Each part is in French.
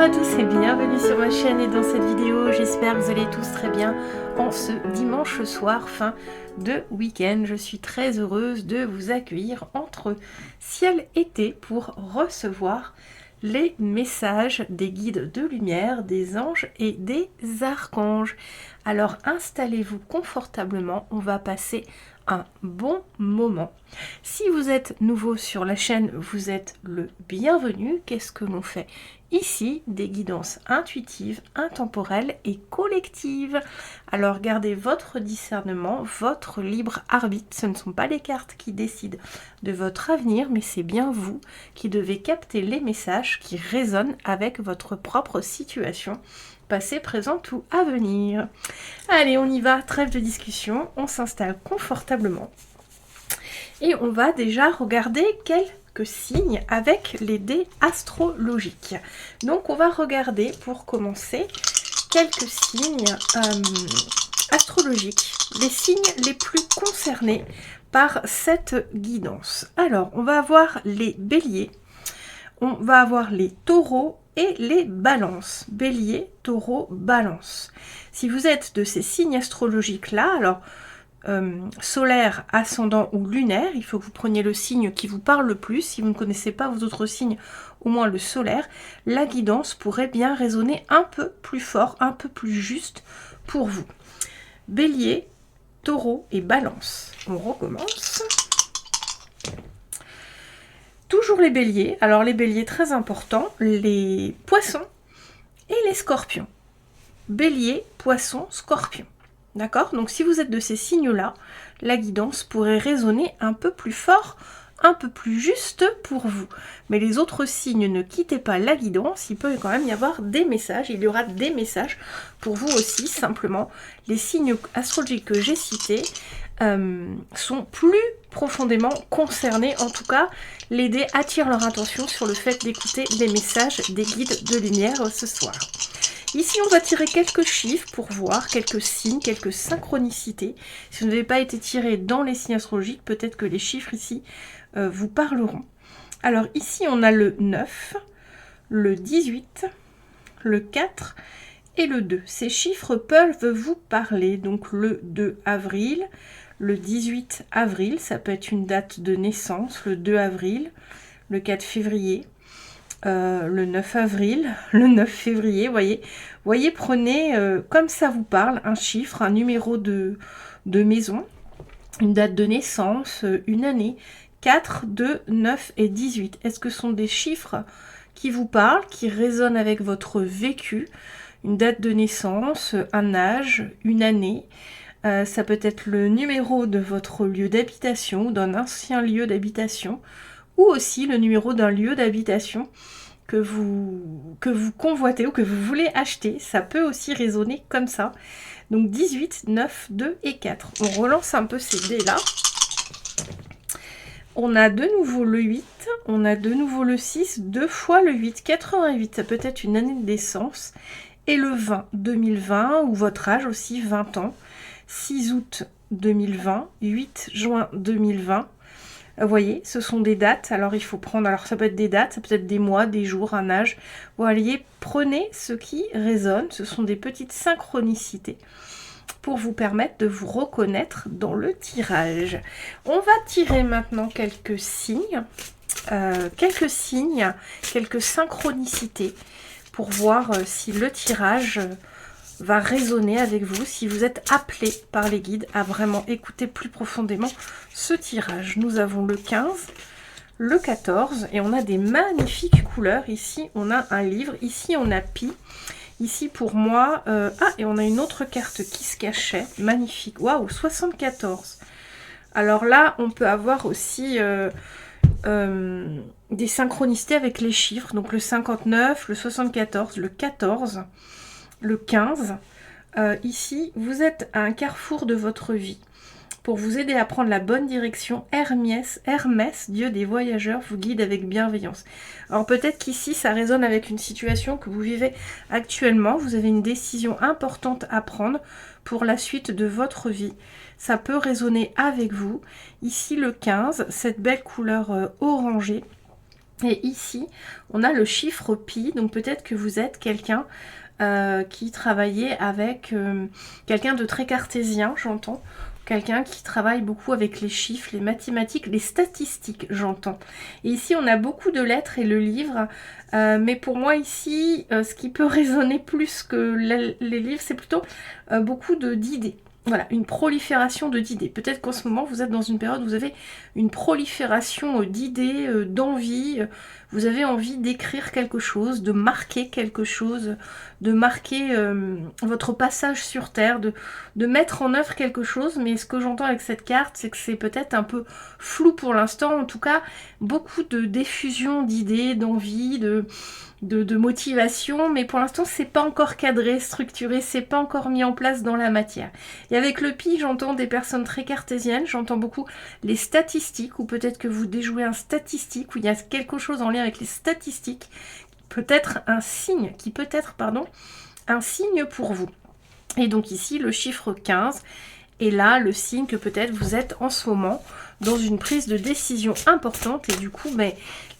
Bonjour à tous et bienvenue sur ma chaîne et dans cette vidéo, j'espère que vous allez tous très bien en ce dimanche soir, fin de week-end. Je suis très heureuse de vous accueillir entre ciel et été pour recevoir les messages des guides de lumière, des anges et des archanges. Alors installez-vous confortablement, on va passer un bon moment. Si vous êtes nouveau sur la chaîne, vous êtes le bienvenu. Qu'est-ce que l'on fait ici? Des guidances intuitives, intemporelles et collectives. Alors gardez votre discernement, votre libre arbitre. Ce ne sont pas les cartes qui décident de votre avenir, mais c'est bien vous qui devez capter les messages qui résonnent avec votre propre situation, passé, présent ou à venir. Allez, on y va, trêve de discussion, on s'installe confortablement. Et on va déjà regarder quelques signes avec les dés astrologiques. Donc on va regarder pour commencer quelques signes astrologiques, les signes les plus concernés par cette guidance. Alors on va avoir les béliers, on va avoir les taureaux et les balances. Bélier, taureau, balance. Si vous êtes de ces signes astrologiques là, alors solaire, ascendant ou lunaire, il faut que vous preniez le signe qui vous parle le plus. Si vous ne connaissez pas vos autres signes, au moins le solaire, la guidance pourrait bien résonner un peu plus fort, un peu plus juste pour vous. Bélier, taureau et balance. On recommence. Toujours les béliers. Alors les béliers très importants, les poissons et les scorpions. Bélier, poisson, scorpion. D'accord? Donc si vous êtes de ces signes-là, la guidance pourrait résonner un peu plus fort, un peu plus juste pour vous. Mais les autres signes, ne quittez pas la guidance, il peut quand même y avoir des messages, il y aura des messages pour vous aussi. Simplement, les signes astrologiques que j'ai cités sont plus profondément concernés. En tout cas, les dés attirent leur attention sur le fait d'écouter les messages des guides de lumière ce soir. Ici, on va tirer quelques chiffres pour voir, quelques signes, quelques synchronicités. Si vous n'avez pas été tiré dans les signes astrologiques, peut-être que les chiffres ici vous parleront. Alors ici, on a le 9, le 18, le 4 et le 2. Ces chiffres peuvent vous parler. Donc le 2 avril, le 18 avril, ça peut être une date de naissance, le 2 avril, le 4 février, le 9 avril, le 9 février, voyez, prenez comme ça vous parle, un chiffre, un numéro de maison, une date de naissance, une année, 4, 2, 9 et 18. Est-ce que ce sont des chiffres qui vous parlent, qui résonnent avec votre vécu? Une date de naissance, un âge, une année, ça peut être le numéro de votre lieu d'habitation, d'un ancien lieu d'habitation, ou aussi le numéro d'un lieu d'habitation que vous convoitez ou que vous voulez acheter. Ça peut aussi résonner comme ça. Donc 18, 9, 2 et 4. On relance un peu ces dés-là. On a de nouveau le 8, on a de nouveau le 6, 2 fois le 8, 88, ça peut être une année de naissance. Et le 20, 2020, ou votre âge aussi, 20 ans. 6 août 2020, 8 juin 2020. Vous voyez, ce sont des dates. Alors il faut prendre, alors ça peut être des dates, ça peut être des mois, des jours, un âge. Vous voyez, prenez ce qui résonne. Ce sont des petites synchronicités pour vous permettre de vous reconnaître dans le tirage. On va tirer maintenant quelques signes, quelques synchronicités pour voir si le tirage va résonner avec vous, si vous êtes appelé par les guides à vraiment écouter plus profondément ce tirage. Nous avons le 15, le 14 et on a des magnifiques couleurs. Ici, on a un livre, ici, on a Pi. Ici, pour moi, et on a une autre carte qui se cachait. Magnifique. Waouh, 74. Alors là, on peut avoir aussi des synchronicités avec les chiffres. Donc le 59, le 74, le 14, le 15. Ici, vous êtes à un carrefour de votre vie. Pour vous aider à prendre la bonne direction, Hermès, dieu des voyageurs, vous guide avec bienveillance. Alors peut-être qu'ici, ça résonne avec une situation que vous vivez actuellement. Vous avez une décision importante à prendre pour la suite de votre vie. Ça peut résonner avec vous. Ici, le 15, cette belle couleur orangée. Et ici, on a le chiffre pi, donc peut-être que vous êtes quelqu'un qui travaillait avec quelqu'un de très cartésien, j'entends. Quelqu'un qui travaille beaucoup avec les chiffres, les mathématiques, les statistiques, j'entends. Et ici, on a beaucoup de lettres et le livre. Mais pour moi, ici, ce qui peut résonner plus que les livres, c'est plutôt beaucoup d'idées. Voilà, une prolifération d'idées. Peut-être qu'en ce moment, vous êtes dans une période où vous avez une prolifération d'idées, d'envies. Vous avez envie d'écrire quelque chose, de marquer quelque chose, de marquer votre passage sur Terre, de mettre en œuvre quelque chose. Mais ce que j'entends avec cette carte, c'est que c'est peut-être un peu flou pour l'instant. En tout cas, beaucoup de diffusion d'idées, d'envies, de motivation, mais pour l'instant c'est pas encore cadré, structuré, c'est pas encore mis en place dans la matière. Et avec le pi, j'entends des personnes très cartésiennes, j'entends beaucoup les statistiques, ou peut-être que vous déjouez un statistique, où il y a quelque chose en lien avec les statistiques, peut-être un signe, qui peut être, pardon, un signe pour vous. Et donc ici, le chiffre 15, et là, le signe que peut-être vous êtes en ce moment dans une prise de décision importante et du coup,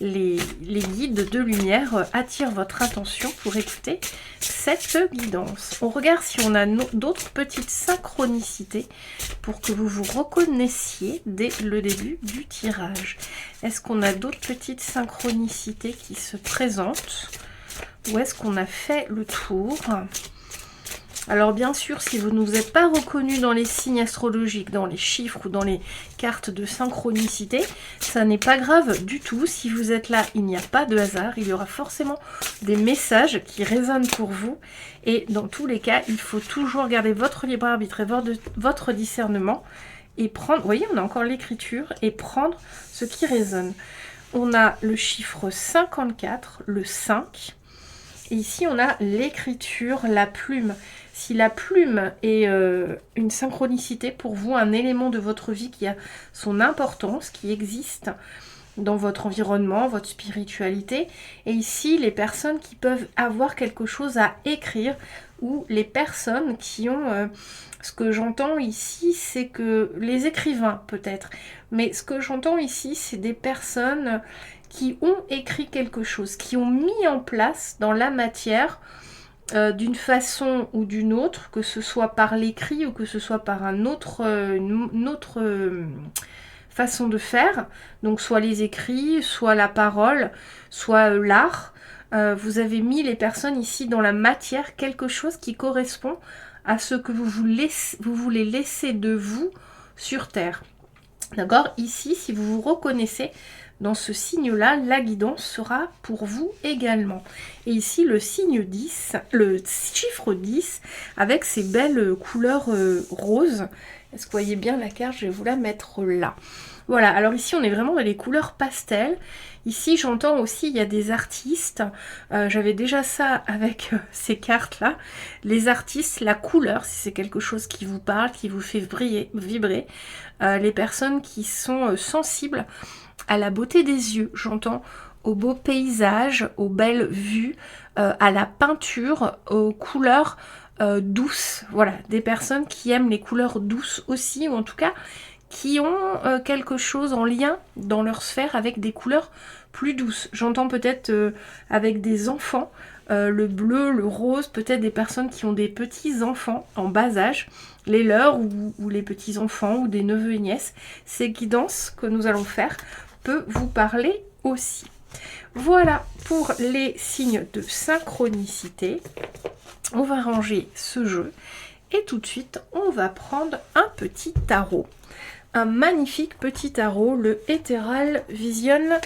les guides de lumière attirent votre attention pour écouter cette guidance. On regarde si on a d'autres petites synchronicités pour que vous vous reconnaissiez dès le début du tirage. Est-ce qu'on a d'autres petites synchronicités qui se présentent ou est-ce qu'on a fait le tour ? Alors bien sûr, si vous ne vous êtes pas reconnu dans les signes astrologiques, dans les chiffres ou dans les cartes de synchronicité, ça n'est pas grave du tout. Si vous êtes là, il n'y a pas de hasard. Il y aura forcément des messages qui résonnent pour vous. Et dans tous les cas, il faut toujours garder votre libre arbitre et votre discernement et prendre, vous voyez, on a encore l'écriture, et prendre ce qui résonne. On a le chiffre 54, le 5. Et ici, on a l'écriture, la plume. Si la plume est une synchronicité pour vous, un élément de votre vie qui a son importance, qui existe dans votre environnement, votre spiritualité, et ici, les personnes qui peuvent avoir quelque chose à écrire, ou les personnes qui ont... ce que j'entends ici, c'est que les écrivains, peut-être, mais ce que j'entends ici, c'est des personnes qui ont écrit quelque chose, qui ont mis en place dans la matière d'une façon ou d'une autre, que ce soit par l'écrit ou que ce soit par une autre façon de faire, donc soit les écrits, soit la parole, soit l'art. Vous avez mis les personnes ici dans la matière, quelque chose qui correspond à ce que vous voulez laisser de vous sur Terre. D'accord ? Ici, si vous vous reconnaissez dans ce signe-là, la guidance sera pour vous également. Et ici, le signe 10, le chiffre 10, avec ces belles couleurs roses. Est-ce que vous voyez bien la carte ? Je vais vous la mettre là. Voilà, alors ici, on est vraiment dans les couleurs pastel. Ici, j'entends aussi, il y a des artistes. J'avais déjà ça avec ces cartes-là. Les artistes, la couleur, si c'est quelque chose qui vous parle, qui vous fait vibrer. Les personnes qui sont sensibles à la beauté des yeux, j'entends, aux beaux paysages, aux belles vues, à la peinture, aux couleurs douces. Voilà, des personnes qui aiment les couleurs douces aussi, ou en tout cas qui ont quelque chose en lien dans leur sphère avec des couleurs plus douces. J'entends peut-être avec des enfants, le bleu, le rose, peut-être des personnes qui ont des petits-enfants en bas âge, les leurs ou les petits-enfants ou des neveux et nièces. Ces guidances que nous allons faire peut vous parler aussi. Voilà pour les signes de synchronicité. On va ranger ce jeu et tout de suite on va prendre un petit tarot. Un magnifique petit tarot, le Ethereal Vision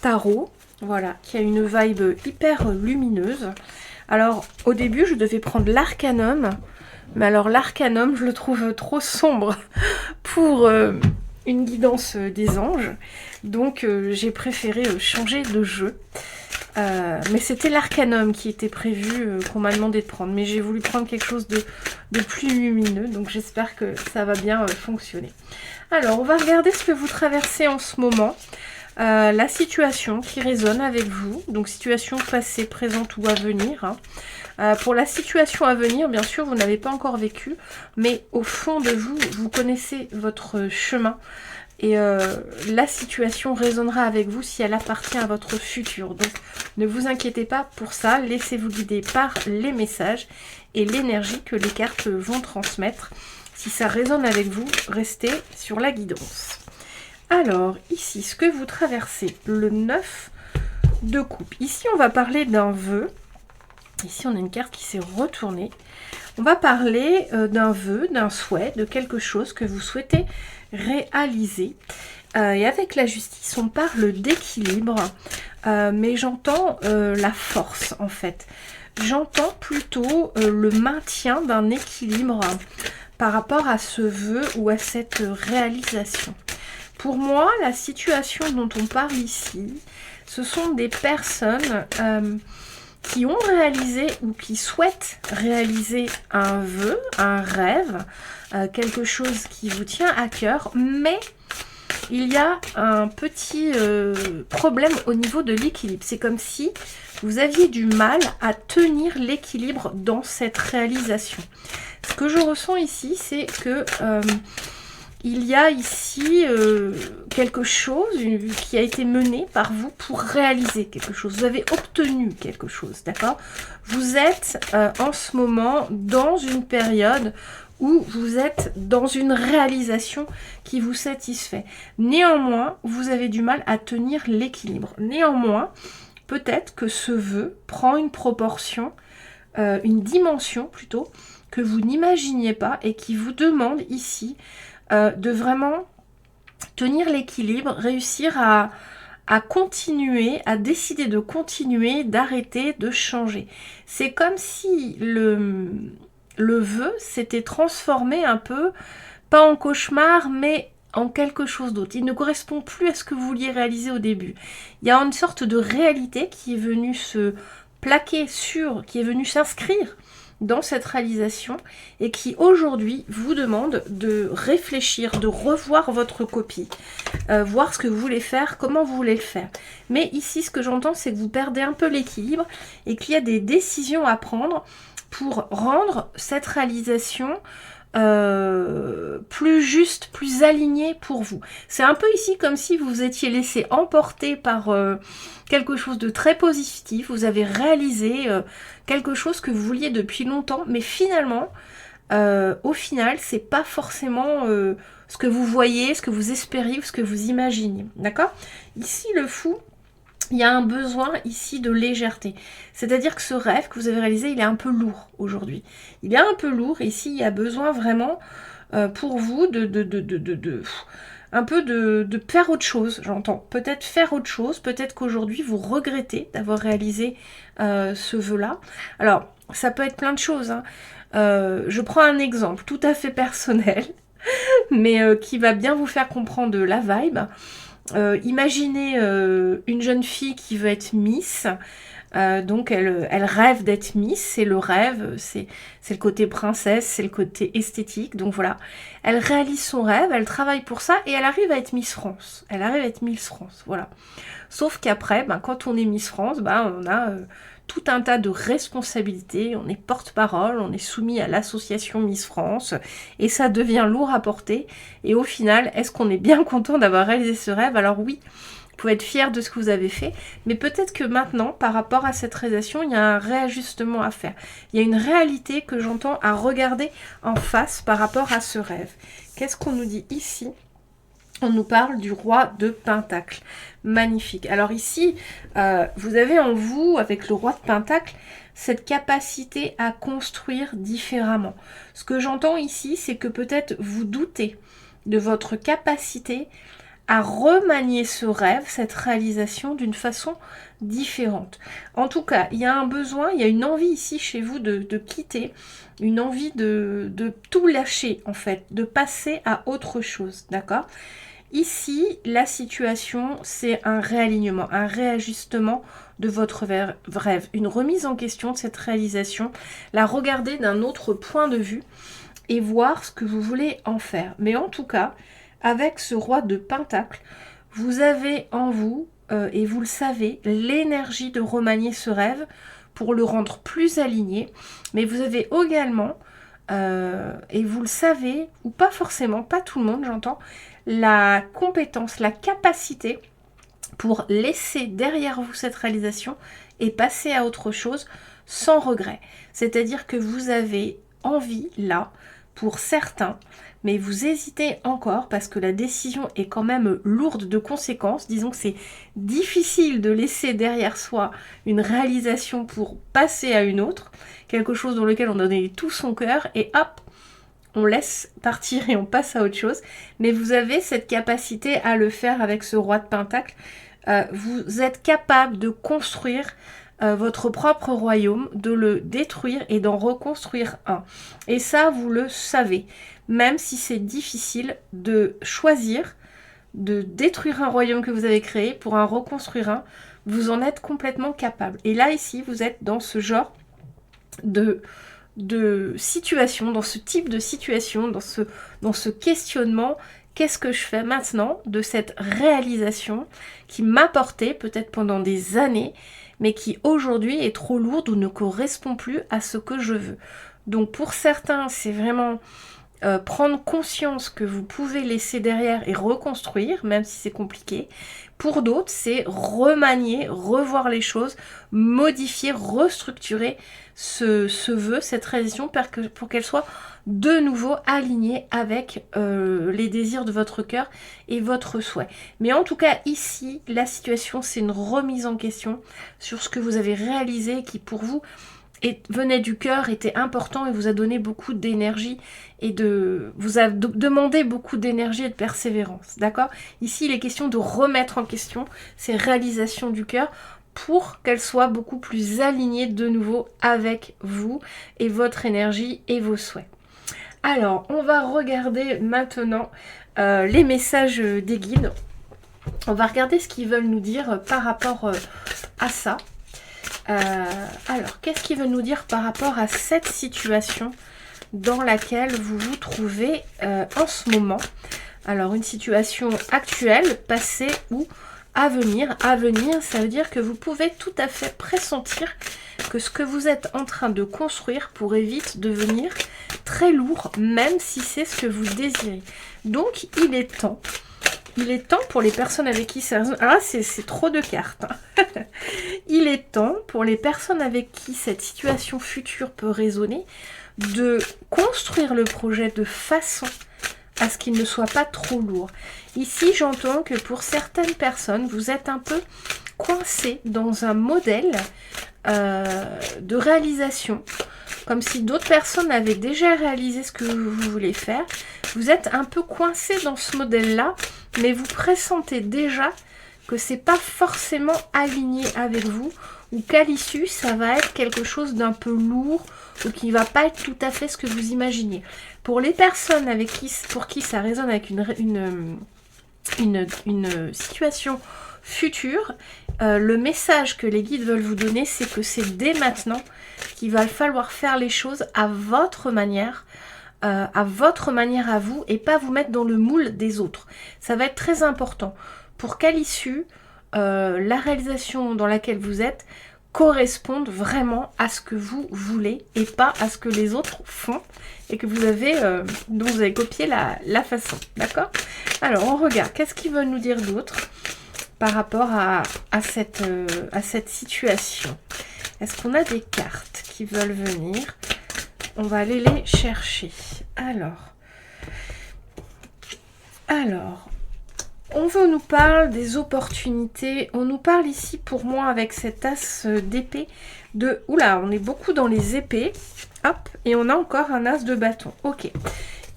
Tarot, voilà, qui a une vibe hyper lumineuse. Alors au début je devais prendre l'Arcanum, mais alors l'Arcanum je le trouve trop sombre pour une guidance des anges, donc j'ai préféré changer de jeu. Mais c'était l'Arcanum qui était prévu, qu'on m'a demandé de prendre, mais j'ai voulu prendre quelque chose de plus lumineux, donc j'espère que ça va bien fonctionner. Alors on va regarder ce que vous traversez en ce moment, la situation qui résonne avec vous, donc situation passée, présente ou à venir, hein. Pour la situation à venir, bien sûr, vous n'avez pas encore vécu, mais au fond de vous, vous connaissez votre chemin et la situation résonnera avec vous si elle appartient à votre futur. Donc ne vous inquiétez pas pour ça, laissez-vous guider par les messages et l'énergie que les cartes vont transmettre. Si ça résonne avec vous, restez sur la guidance. Alors ici, ce que vous traversez, le 9 de coupe. Ici on va parler d'un vœu. Ici on a une carte qui s'est retournée. On va parler d'un vœu, d'un souhait, de quelque chose que vous souhaitez réaliser. Et avec la justice, on parle d'équilibre, mais j'entends la force en fait. J'entends plutôt le maintien d'un équilibre par rapport à ce vœu ou à cette réalisation. Pour moi, la situation dont on parle ici, ce sont des personnes qui ont réalisé ou qui souhaitent réaliser un vœu, un rêve, quelque chose qui vous tient à cœur, mais il y a un petit problème au niveau de l'équilibre. C'est comme si vous aviez du mal à tenir l'équilibre dans cette réalisation. Ce que je ressens ici, c'est que il y a ici quelque chose qui a été mené par vous pour réaliser quelque chose. Vous avez obtenu quelque chose, d'accord? Vous êtes en ce moment dans une période où vous êtes dans une réalisation qui vous satisfait. Néanmoins, vous avez du mal à tenir l'équilibre. Néanmoins, peut-être que ce vœu prend une proportion, une dimension plutôt, que vous n'imaginiez pas et qui vous demande ici de vraiment tenir l'équilibre, réussir à continuer, à décider de continuer, d'arrêter, de changer. C'est comme si le vœu s'était transformé un peu, pas en cauchemar, mais en quelque chose d'autre. Il ne correspond plus à ce que vous vouliez réaliser au début. Il y a une sorte de réalité qui est venue se plaquer sur, qui est venue s'inscrire dans cette réalisation et qui aujourd'hui vous demande de réfléchir, de revoir votre copie, voir ce que vous voulez faire, comment vous voulez le faire. Mais ici, ce que j'entends, c'est que vous perdez un peu l'équilibre et qu'il y a des décisions à prendre pour rendre cette réalisation plus juste, plus alignée pour vous. C'est un peu ici comme si vous vous étiez laissé emporter par quelque chose de très positif. Vous avez réalisé quelque chose que vous vouliez depuis longtemps, mais finalement, au final, c'est pas forcément ce que vous voyez, ce que vous espériez ou ce que vous imaginiez. D'accord? Ici, le fou, il y a un besoin ici de légèreté. C'est-à-dire que ce rêve que vous avez réalisé, il est un peu lourd aujourd'hui. Il est un peu lourd. Ici, il y a besoin vraiment pour vous un peu de faire autre chose, j'entends. Peut-être faire autre chose. Peut-être qu'aujourd'hui, vous regrettez d'avoir réalisé ce vœu-là. Alors, ça peut être plein de choses, hein. Je prends un exemple tout à fait personnel, mais qui va bien vous faire comprendre la vibe. Imaginez une jeune fille qui veut être Miss, donc elle rêve d'être Miss, c'est le rêve, c'est le côté princesse, c'est le côté esthétique, donc voilà. Elle réalise son rêve, elle travaille pour ça et elle arrive à être Miss France. Elle arrive à être Miss France, voilà. Sauf qu'après, quand on est Miss France, on a tout un tas de responsabilités, on est porte-parole, on est soumis à l'association Miss France, et ça devient lourd à porter, et au final, est-ce qu'on est bien content d'avoir réalisé ce rêve? Alors oui, vous pouvez être fier de ce que vous avez fait, mais peut-être que maintenant, par rapport à cette réalisation, il y a un réajustement à faire. Il y a une réalité que j'entends à regarder en face par rapport à ce rêve. Qu'est-ce qu'on nous dit ici? On nous parle du roi de Pentacle. Magnifique. Alors ici, vous avez en vous, avec le roi de Pentacle, cette capacité à construire différemment. Ce que j'entends ici, c'est que peut-être vous doutez de votre capacité à remanier ce rêve, cette réalisation d'une façon différente. En tout cas, il y a un besoin, il y a une envie ici chez vous de quitter, une envie de tout lâcher en fait, de passer à autre chose, d'accord ? Ici, la situation, c'est un réalignement, un réajustement de votre rêve, une remise en question de cette réalisation, la regarder d'un autre point de vue et voir ce que vous voulez en faire. Mais en tout cas, avec ce roi de Pentacle, vous avez en vous, et vous le savez, l'énergie de remanier ce rêve pour le rendre plus aligné, mais vous avez également, et vous le savez, ou pas forcément, pas tout le monde j'entends, la compétence, la capacité pour laisser derrière vous cette réalisation et passer à autre chose sans regret. C'est-à-dire que vous avez envie là, pour certains, mais vous hésitez encore parce que la décision est quand même lourde de conséquences. Disons que c'est difficile de laisser derrière soi une réalisation pour passer à une autre, quelque chose dans lequel on donne tout son cœur et hop, on laisse partir et on passe à autre chose. Mais vous avez cette capacité à le faire avec ce roi de Pentacle. Vous êtes capable de construire votre propre royaume, de le détruire et d'en reconstruire un. Et ça, vous le savez. Même si c'est difficile de choisir, de détruire un royaume que vous avez créé pour en reconstruire un, vous en êtes complètement capable. Et là, ici, vous êtes dans ce genre de situation, dans ce type de situation, dans ce questionnement. Qu'est-ce que je fais maintenant de cette réalisation qui m'a porté peut-être pendant des années, mais qui aujourd'hui est trop lourde ou ne correspond plus à ce que je veux. Donc pour certains, c'est vraiment prendre conscience que vous pouvez laisser derrière et reconstruire, même si c'est compliqué. Pour d'autres, c'est remanier, revoir les choses, modifier, restructurer ce vœu, cette réalisation pour qu'elle soit de nouveau alignée avec les désirs de votre cœur et votre souhait. Mais en tout cas, ici, la situation, c'est une remise en question sur ce que vous avez réalisé qui, pour vous, venait du cœur, était important et vous a donné beaucoup d'énergie et vous a demandé beaucoup d'énergie et de persévérance, d'accord? Ici, il est question de remettre en question ces réalisations du cœur pour qu'elles soient beaucoup plus alignées de nouveau avec vous et votre énergie et vos souhaits. Alors, on va regarder maintenant les messages des guides. On va regarder ce qu'ils veulent nous dire par rapport à ça. Alors, qu'est-ce qu'ils veulent nous dire par rapport à cette situation dans laquelle vous vous trouvez en ce moment? Alors, une situation actuelle, passée ou à venir. À venir, ça veut dire que vous pouvez tout à fait pressentir que ce que vous êtes en train de construire pourrait vite devenir très lourd, même si c'est ce que vous désirez. Donc, il est temps pour les personnes avec qui ça résonne. Ah, c'est trop de cartes. Hein. Il est temps pour les personnes avec qui cette situation future peut résonner de construire le projet de façon à ce qu'il ne soit pas trop lourd. Ici, j'entends que pour certaines personnes, vous êtes un peu coincé dans un modèle de réalisation, comme si d'autres personnes avaient déjà réalisé ce que vous voulez faire. Vous êtes un peu coincé dans ce modèle-là, mais vous pressentez déjà que c'est pas forcément aligné avec vous, ou qu'à l'issue, ça va être quelque chose d'un peu lourd, ou qui va pas être tout à fait ce que vous imaginez. Pour les personnes pour qui ça résonne avec une situation future, le message que les guides veulent vous donner, c'est que c'est dès maintenant qu'il va falloir faire les choses à votre manière à vous, et pas vous mettre dans le moule des autres. Ça va être très important pour qu'à l'issue, la réalisation dans laquelle vous êtes corresponde vraiment à ce que vous voulez et pas à ce que les autres font et que vous avez dont vous avez copié la façon, d'accord? Alors on regarde, qu'est-ce qu'ils veulent nous dire d'autre par rapport à cette situation? Est-ce qu'on a des cartes qui veulent venir? On va aller les chercher. Alors, on nous parle des opportunités. On nous parle ici, pour moi, avec cet as d'épée, oula, on est beaucoup dans les épées. Hop, et on a encore un as de bâton. Ok.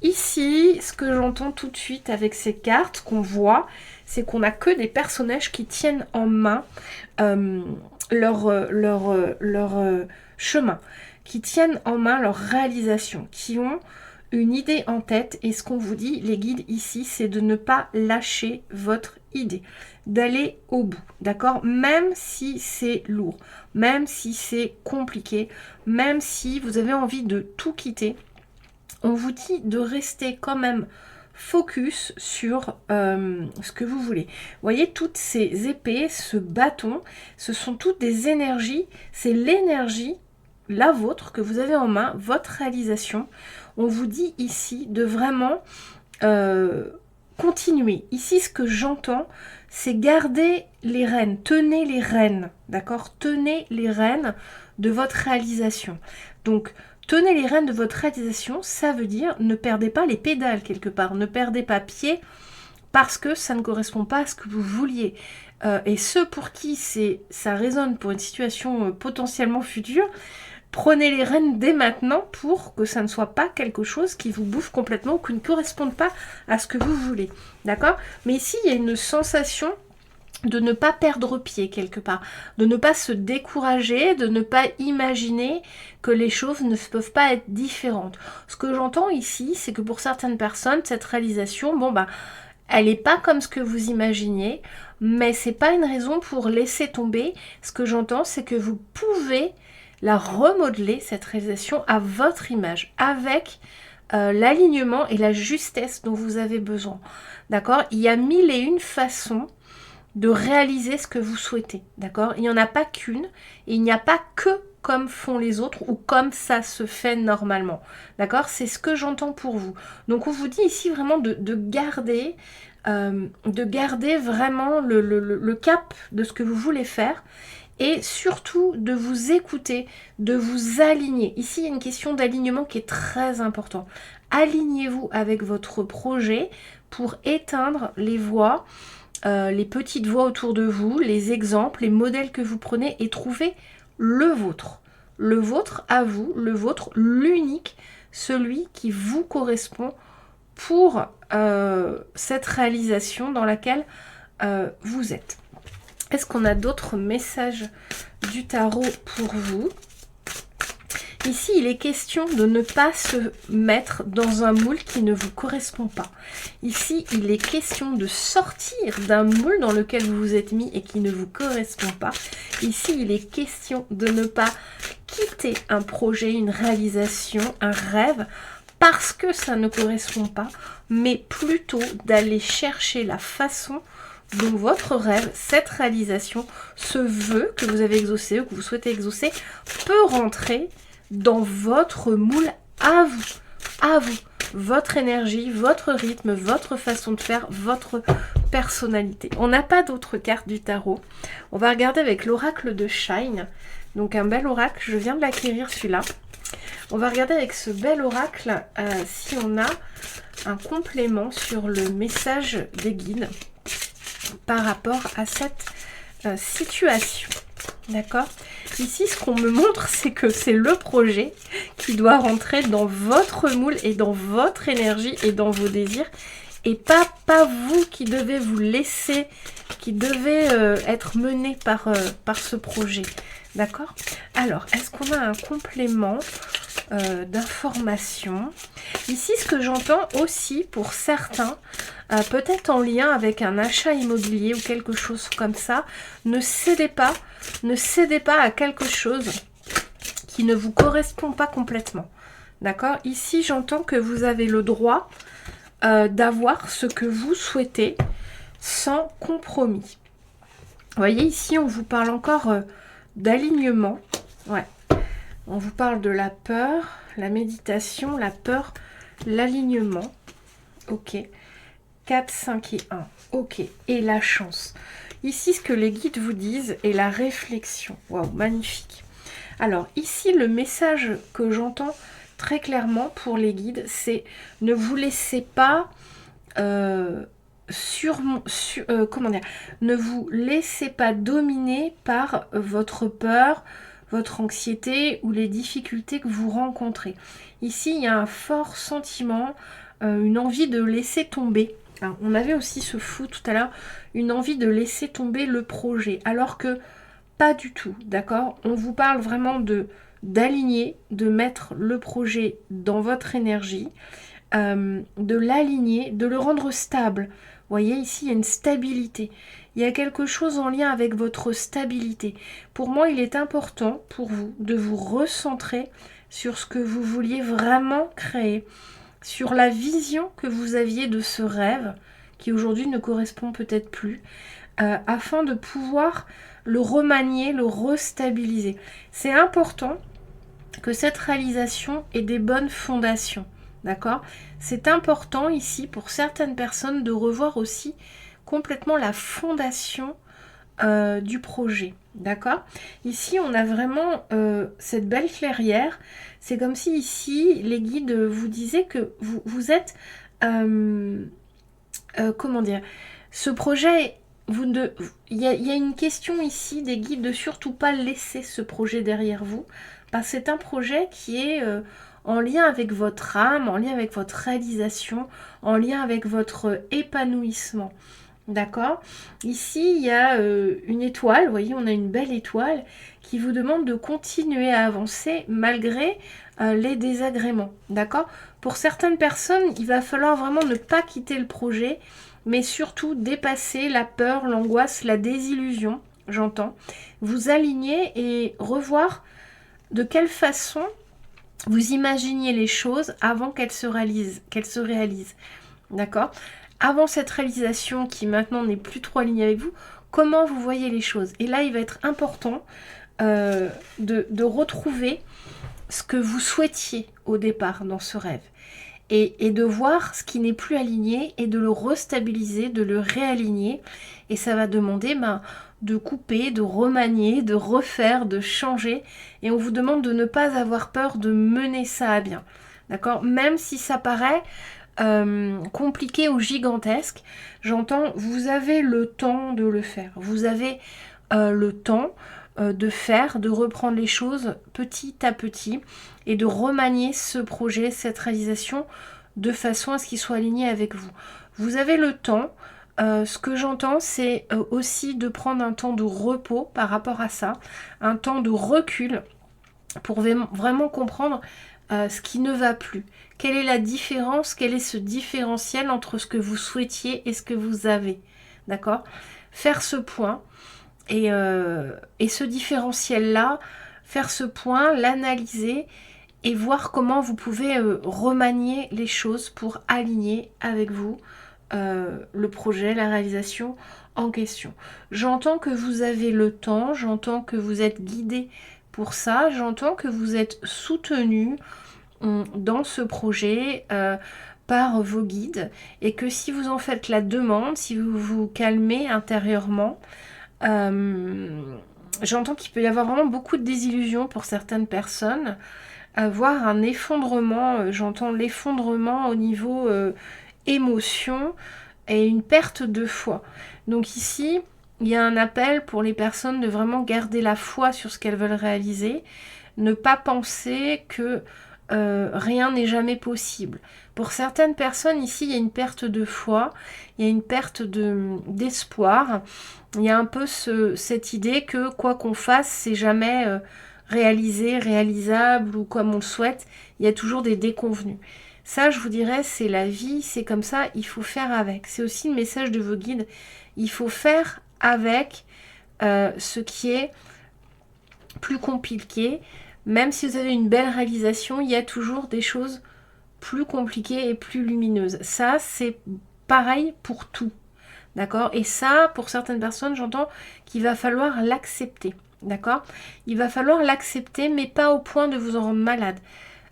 Ici, ce que j'entends tout de suite avec ces cartes qu'on voit, c'est qu'on n'a que des personnages qui tiennent en main leur chemin, qui tiennent en main leur réalisation, qui ont une idée en tête. Et ce qu'on vous dit, les guides ici, c'est de ne pas lâcher votre idée, d'aller au bout, d'accord? Même si c'est lourd, même si c'est compliqué, même si vous avez envie de tout quitter, on vous dit de rester quand même focus sur ce que vous voulez. Vous voyez, toutes ces épées, ce bâton, ce sont toutes des énergies. C'est l'énergie, la vôtre, que vous avez en main, votre réalisation. On vous dit ici de vraiment continuez. Ici, ce que j'entends, c'est garder les rênes, tenez les rênes, d'accord? Tenez les rênes de votre réalisation. Donc, tenez les rênes de votre réalisation, ça veut dire ne perdez pas les pédales quelque part, ne perdez pas pied parce que ça ne correspond pas à ce que vous vouliez. Et ceux pour qui ça résonne pour une situation potentiellement future, prenez les rênes dès maintenant pour que ça ne soit pas quelque chose qui vous bouffe complètement ou qui ne corresponde pas à ce que vous voulez. D'accord? Mais ici, il y a une sensation de ne pas perdre pied quelque part, de ne pas se décourager, de ne pas imaginer que les choses ne peuvent pas être différentes. Ce que j'entends ici, c'est que pour certaines personnes, cette réalisation, elle n'est pas comme ce que vous imaginiez, mais c'est pas une raison pour laisser tomber. Ce que j'entends, c'est que vous pouvez la remodeler, cette réalisation, à votre image, avec l'alignement et la justesse dont vous avez besoin. D'accord? Il y a 1001 façons de réaliser ce que vous souhaitez. D'accord? Il n'y en a pas qu'une, et il n'y a pas que comme font les autres ou comme ça se fait normalement. D'accord? C'est ce que j'entends pour vous. Donc on vous dit ici vraiment de garder vraiment le cap de ce que vous voulez faire, et surtout de vous écouter, de vous aligner. Ici, il y a une question d'alignement qui est très important. Alignez-vous avec votre projet pour éteindre les voix, les petites voix autour de vous, les exemples, les modèles que vous prenez, et trouver le vôtre. Le vôtre à vous, le vôtre, l'unique, celui qui vous correspond pour cette réalisation dans laquelle vous êtes. Est-ce qu'on a d'autres messages du tarot pour vous? Ici, il est question de ne pas se mettre dans un moule qui ne vous correspond pas. Ici, il est question de sortir d'un moule dans lequel vous vous êtes mis et qui ne vous correspond pas. Ici, il est question de ne pas quitter un projet, une réalisation, un rêve, parce que ça ne correspond pas, mais plutôt d'aller chercher la façon dont votre rêve, cette réalisation, ce vœu que vous avez exaucé ou que vous souhaitez exaucer, peut rentrer dans votre moule à vous, votre énergie, votre rythme, votre façon de faire, votre personnalité. On n'a pas d'autres cartes du tarot. On va regarder avec l'oracle de Shine, donc un bel oracle, je viens de l'acquérir celui-là. On va regarder avec ce bel oracle si on a un complément sur le message des guides par rapport à cette situation. D'accord? Ici, ce qu'on me montre, c'est que c'est le projet qui doit rentrer dans votre moule et dans votre énergie et dans vos désirs, et pas vous qui devez vous laisser, qui devez être mené par ce projet. D'accord? Alors, est-ce qu'on a un complément d'information? Ici, ce que j'entends aussi pour certains, peut-être en lien avec un achat immobilier ou quelque chose comme ça, ne cédez pas à quelque chose qui ne vous correspond pas complètement. D'accord? Ici, j'entends que vous avez le droit d'avoir ce que vous souhaitez sans compromis. Vous voyez, ici, on vous parle encore d'alignement. Ouais. On vous parle de la peur, la méditation, la peur, l'alignement. Ok. 4, 5 et 1. Ok. Et la chance. Ici, ce que les guides vous disent est la réflexion. Waouh, magnifique. Alors, ici, le message que j'entends très clairement pour les guides, c'est ne vous laissez pas ne vous laissez pas dominer par votre peur, votre anxiété ou les difficultés que vous rencontrez. Ici, il y a un fort sentiment, une envie de laisser tomber. Alors, on avait aussi ce flou tout à l'heure, une envie de laisser tomber le projet, alors que pas du tout, d'accord? On vous parle vraiment d'aligner, de mettre le projet dans votre énergie, de l'aligner, de le rendre stable. Vous voyez, ici, il y a une stabilité. Il y a quelque chose en lien avec votre stabilité. Pour moi, il est important pour vous de vous recentrer sur ce que vous vouliez vraiment créer, sur la vision que vous aviez de ce rêve, qui aujourd'hui ne correspond peut-être plus, afin de pouvoir le remanier, le restabiliser. C'est important que cette réalisation ait des bonnes fondations. D'accord? C'est important ici pour certaines personnes de revoir aussi complètement la fondation du projet. D'accord? Ici, on a vraiment cette belle clairière. C'est comme si ici, les guides vous disaient que vous êtes... comment dire? Ce projet... Il y a une question ici des guides de surtout pas laisser ce projet derrière vous. Parce que c'est un projet qui est en lien avec votre âme, en lien avec votre réalisation, en lien avec votre épanouissement. D'accord? Ici, il y a une étoile, vous voyez, on a une belle étoile qui vous demande de continuer à avancer malgré les désagréments. D'accord? Pour certaines personnes, il va falloir vraiment ne pas quitter le projet, mais surtout dépasser la peur, l'angoisse, la désillusion, j'entends. Vous aligner et revoir de quelle façon vous imaginiez les choses avant qu'elles se réalisent. D'accord? Avant cette réalisation qui maintenant n'est plus trop alignée avec vous, comment vous voyez les choses. Et là, il va être important de retrouver ce que vous souhaitiez au départ dans ce rêve. Et de voir ce qui n'est plus aligné et de le restabiliser, de le réaligner. Et ça va demander de couper, de remanier, de refaire, de changer. Et on vous demande de ne pas avoir peur de mener ça à bien. D'accord? Même si ça paraît compliqué ou gigantesque, j'entends, vous avez le temps de le faire. Vous avez le temps de faire, de reprendre les choses petit à petit et de remanier ce projet, cette réalisation de façon à ce qu'il soit aligné avec vous. Vous avez le temps. Ce que j'entends, c'est aussi de prendre un temps de repos par rapport à ça, un temps de recul pour vraiment comprendre ce qui ne va plus. Quelle est la différence, quel est ce différentiel entre ce que vous souhaitiez et ce que vous avez. D'accord? Faire ce point et ce différentiel-là, faire ce point, l'analyser et voir comment vous pouvez remanier les choses pour aligner avec vous le projet, la réalisation en question. J'entends que vous avez le temps, j'entends que vous êtes guidé pour ça, j'entends que vous êtes soutenu dans ce projet par vos guides et que si vous en faites la demande, si vous vous calmez intérieurement, j'entends qu'il peut y avoir vraiment beaucoup de désillusions pour certaines personnes, voire un effondrement, j'entends l'effondrement au niveau émotion et une perte de foi. Donc ici, il y a un appel pour les personnes de vraiment garder la foi sur ce qu'elles veulent réaliser, ne pas penser que rien n'est jamais possible. Pour certaines personnes, ici, il y a une perte de foi, il y a une perte d'espoir. Il y a un peu cette idée que quoi qu'on fasse, c'est jamais réalisé, réalisable ou comme on le souhaite. Il y a toujours des déconvenus. Ça, je vous dirais, c'est la vie, c'est comme ça, il faut faire avec. C'est aussi le message de vos guides. Il faut faire avec ce qui est plus compliqué. Même si vous avez une belle réalisation, il y a toujours des choses plus compliquées et plus lumineuses. Ça, c'est pareil pour tout. D'accord? Et ça, pour certaines personnes, j'entends qu'il va falloir l'accepter. D'accord? Il va falloir l'accepter, mais pas au point de vous en rendre malade.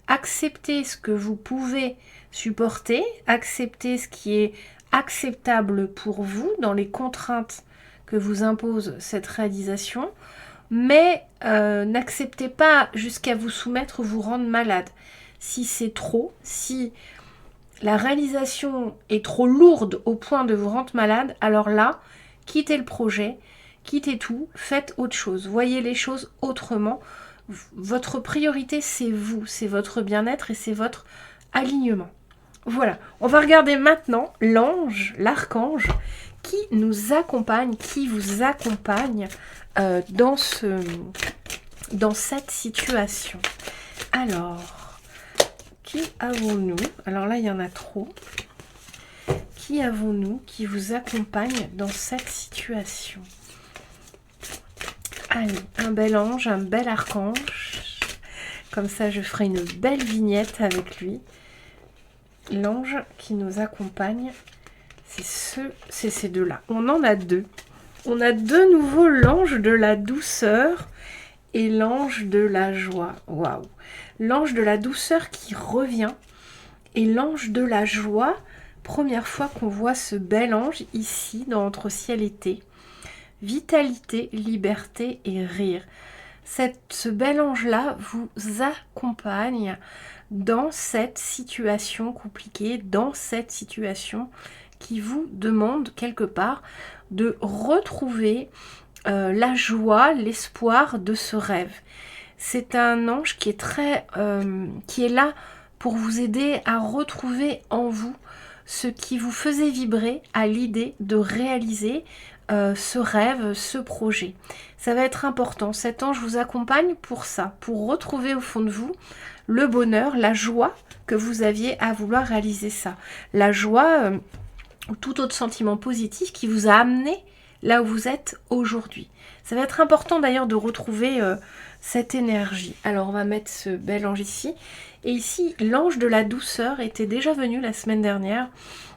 Acceptez ce que vous pouvez supporter, acceptez ce qui est acceptable pour vous dans les contraintes que vous impose cette réalisation, mais n'acceptez pas jusqu'à vous soumettre ou vous rendre malade. Si c'est trop, si la réalisation est trop lourde au point de vous rendre malade, alors là, quittez le projet, quittez tout, faites autre chose, voyez les choses autrement. Votre priorité, c'est vous, c'est votre bien-être et c'est votre alignement. Voilà, on va regarder maintenant l'ange, l'archange, qui nous accompagne, qui vous accompagne dans cette situation. Alors, qui avons-nous? Alors là, il y en a trop. Qui avons-nous qui vous accompagne dans cette situation? Allez, un bel ange, un bel archange. Comme ça, je ferai une belle vignette avec lui. L'ange qui nous accompagne, c'est ces deux-là. On en a deux. On a de nouveau l'ange de la douceur et l'ange de la joie. Waouh! L'ange de la douceur qui revient et l'ange de la joie. Première fois qu'on voit ce bel ange ici dans Entre ciel et thé. Vitalité, liberté et rire. Ce bel ange-là vous accompagne dans cette situation compliquée, dans cette situation qui vous demande quelque part de retrouver la joie, l'espoir de ce rêve. C'est un ange qui est qui est là pour vous aider à retrouver en vous ce qui vous faisait vibrer à l'idée de réaliser ce rêve, ce projet. Ça va être important. Cet ange vous accompagne pour ça, pour retrouver au fond de vous le bonheur, la joie que vous aviez à vouloir réaliser ça. La joie ou tout autre sentiment positif qui vous a amené là où vous êtes aujourd'hui. Ça va être important d'ailleurs de retrouver cette énergie. Alors on va mettre ce bel ange ici. Et ici, l'ange de la douceur était déjà venu la semaine dernière.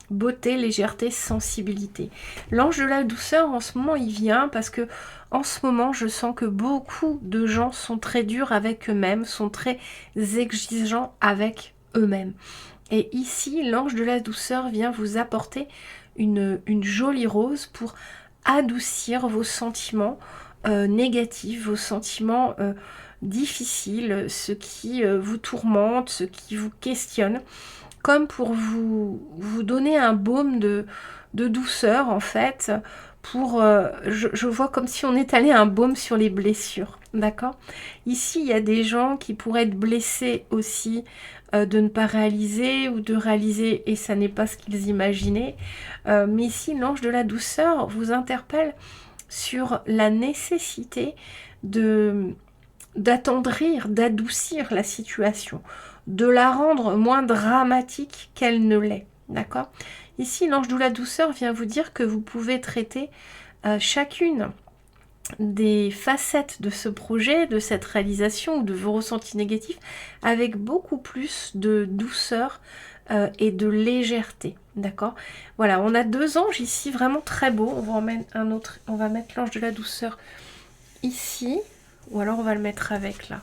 Beauté, légèreté, sensibilité. L'ange de la douceur, en ce moment, il vient parce que en ce moment, je sens que beaucoup de gens sont très durs avec eux-mêmes, sont très exigeants avec eux-mêmes. Et ici, l'ange de la douceur vient vous apporter une jolie rose pour adoucir vos sentiments négatifs, vos sentiments difficiles, ce qui vous tourmente, ce qui vous questionne, comme pour vous donner un baume de douceur en fait, pour, je vois comme si on étalait un baume sur les blessures, d'accord? Ici, il y a des gens qui pourraient être blessés aussi de ne pas réaliser ou de réaliser et ça n'est pas ce qu'ils imaginaient. Mais ici, l'ange de la douceur vous interpelle sur la nécessité d'attendrir, d'adoucir la situation, de la rendre moins dramatique qu'elle ne l'est, d'accord? Ici, l'ange de la douceur vient vous dire que vous pouvez traiter chacune des facettes de ce projet, de cette réalisation ou de vos ressentis négatifs avec beaucoup plus de douceur et de légèreté, d'accord? Voilà, on a deux anges ici vraiment très beaux. On va en mettre un autre, on va mettre l'ange de la douceur ici, ou alors on va le mettre avec là.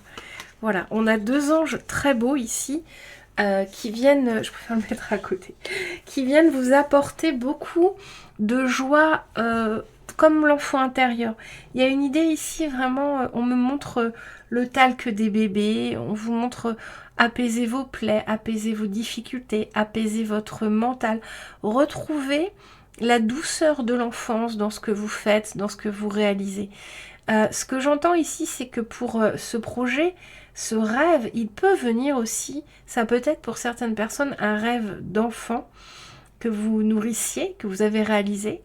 Voilà, on a deux anges très beaux ici qui viennent, je préfère le mettre à côté, qui viennent vous apporter beaucoup de joie comme l'enfant intérieur. Il y a une idée ici vraiment, on me montre le talc des bébés, on vous montre apaiser vos plaies, apaiser vos difficultés, apaiser votre mental, retrouver la douceur de l'enfance dans ce que vous faites, dans ce que vous réalisez. Ce que j'entends ici, c'est que pour ce projet, ce rêve, il peut venir aussi, ça peut être pour certaines personnes un rêve d'enfant que vous nourrissiez, que vous avez réalisé,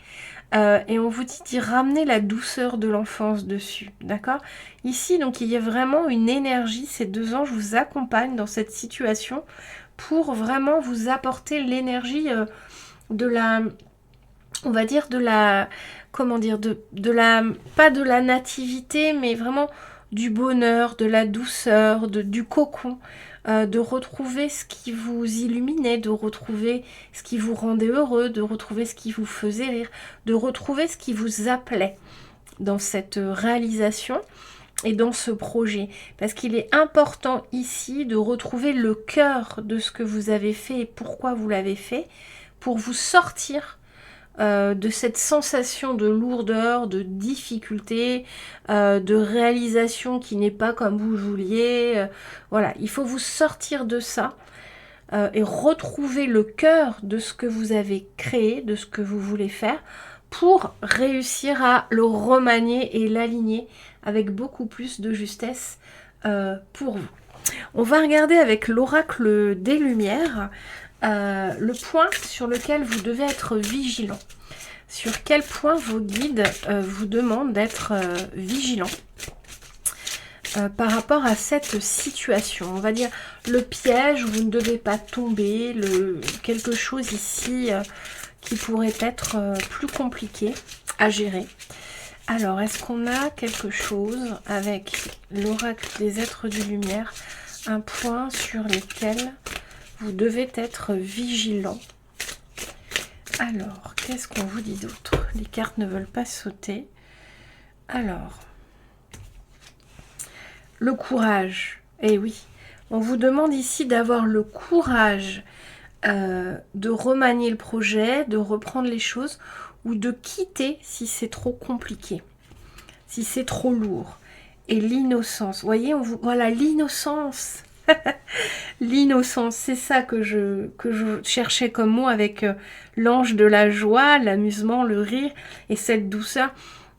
et on vous dit d'y ramener la douceur de l'enfance dessus, d'accord? Ici, donc, il y a vraiment une énergie, ces deux anges vous accompagnent dans cette situation pour vraiment vous apporter l'énergie de la... on va dire de la... comment dire, de la... pas de la nativité, mais vraiment du bonheur, de la douceur, du cocon, de retrouver ce qui vous illuminait, de retrouver ce qui vous rendait heureux, de retrouver ce qui vous faisait rire, de retrouver ce qui vous appelait dans cette réalisation et dans ce projet. Parce qu'il est important ici de retrouver le cœur de ce que vous avez fait et pourquoi vous l'avez fait, pour vous sortir de cette sensation de lourdeur, de difficulté, de réalisation qui n'est pas comme vous vouliez. Voilà, il faut vous sortir de ça et retrouver le cœur de ce que vous avez créé, de ce que vous voulez faire, pour réussir à le remanier et l'aligner avec beaucoup plus de justesse pour vous. On va regarder avec l'oracle des Lumières le point sur lequel vous devez être vigilant. Sur quel point vos guides vous demandent d'être vigilant par rapport à cette situation. On va dire le piège où vous ne devez pas tomber, quelque chose ici qui pourrait être plus compliqué à gérer. Alors, est-ce qu'on a quelque chose avec l'oracle des êtres de lumière, un point sur lequel vous devez être vigilant? Alors, qu'est-ce qu'on vous dit d'autre? Les cartes ne veulent pas sauter. Alors, le courage. Eh oui, on vous demande ici d'avoir le courage de remanier le projet, de reprendre les choses ou de quitter si c'est trop compliqué, si c'est trop lourd. Et l'innocence, vous voyez, voilà, l'innocence. L'innocence, c'est ça que je cherchais comme mot avec l'ange de la joie, l'amusement, le rire et cette douceur.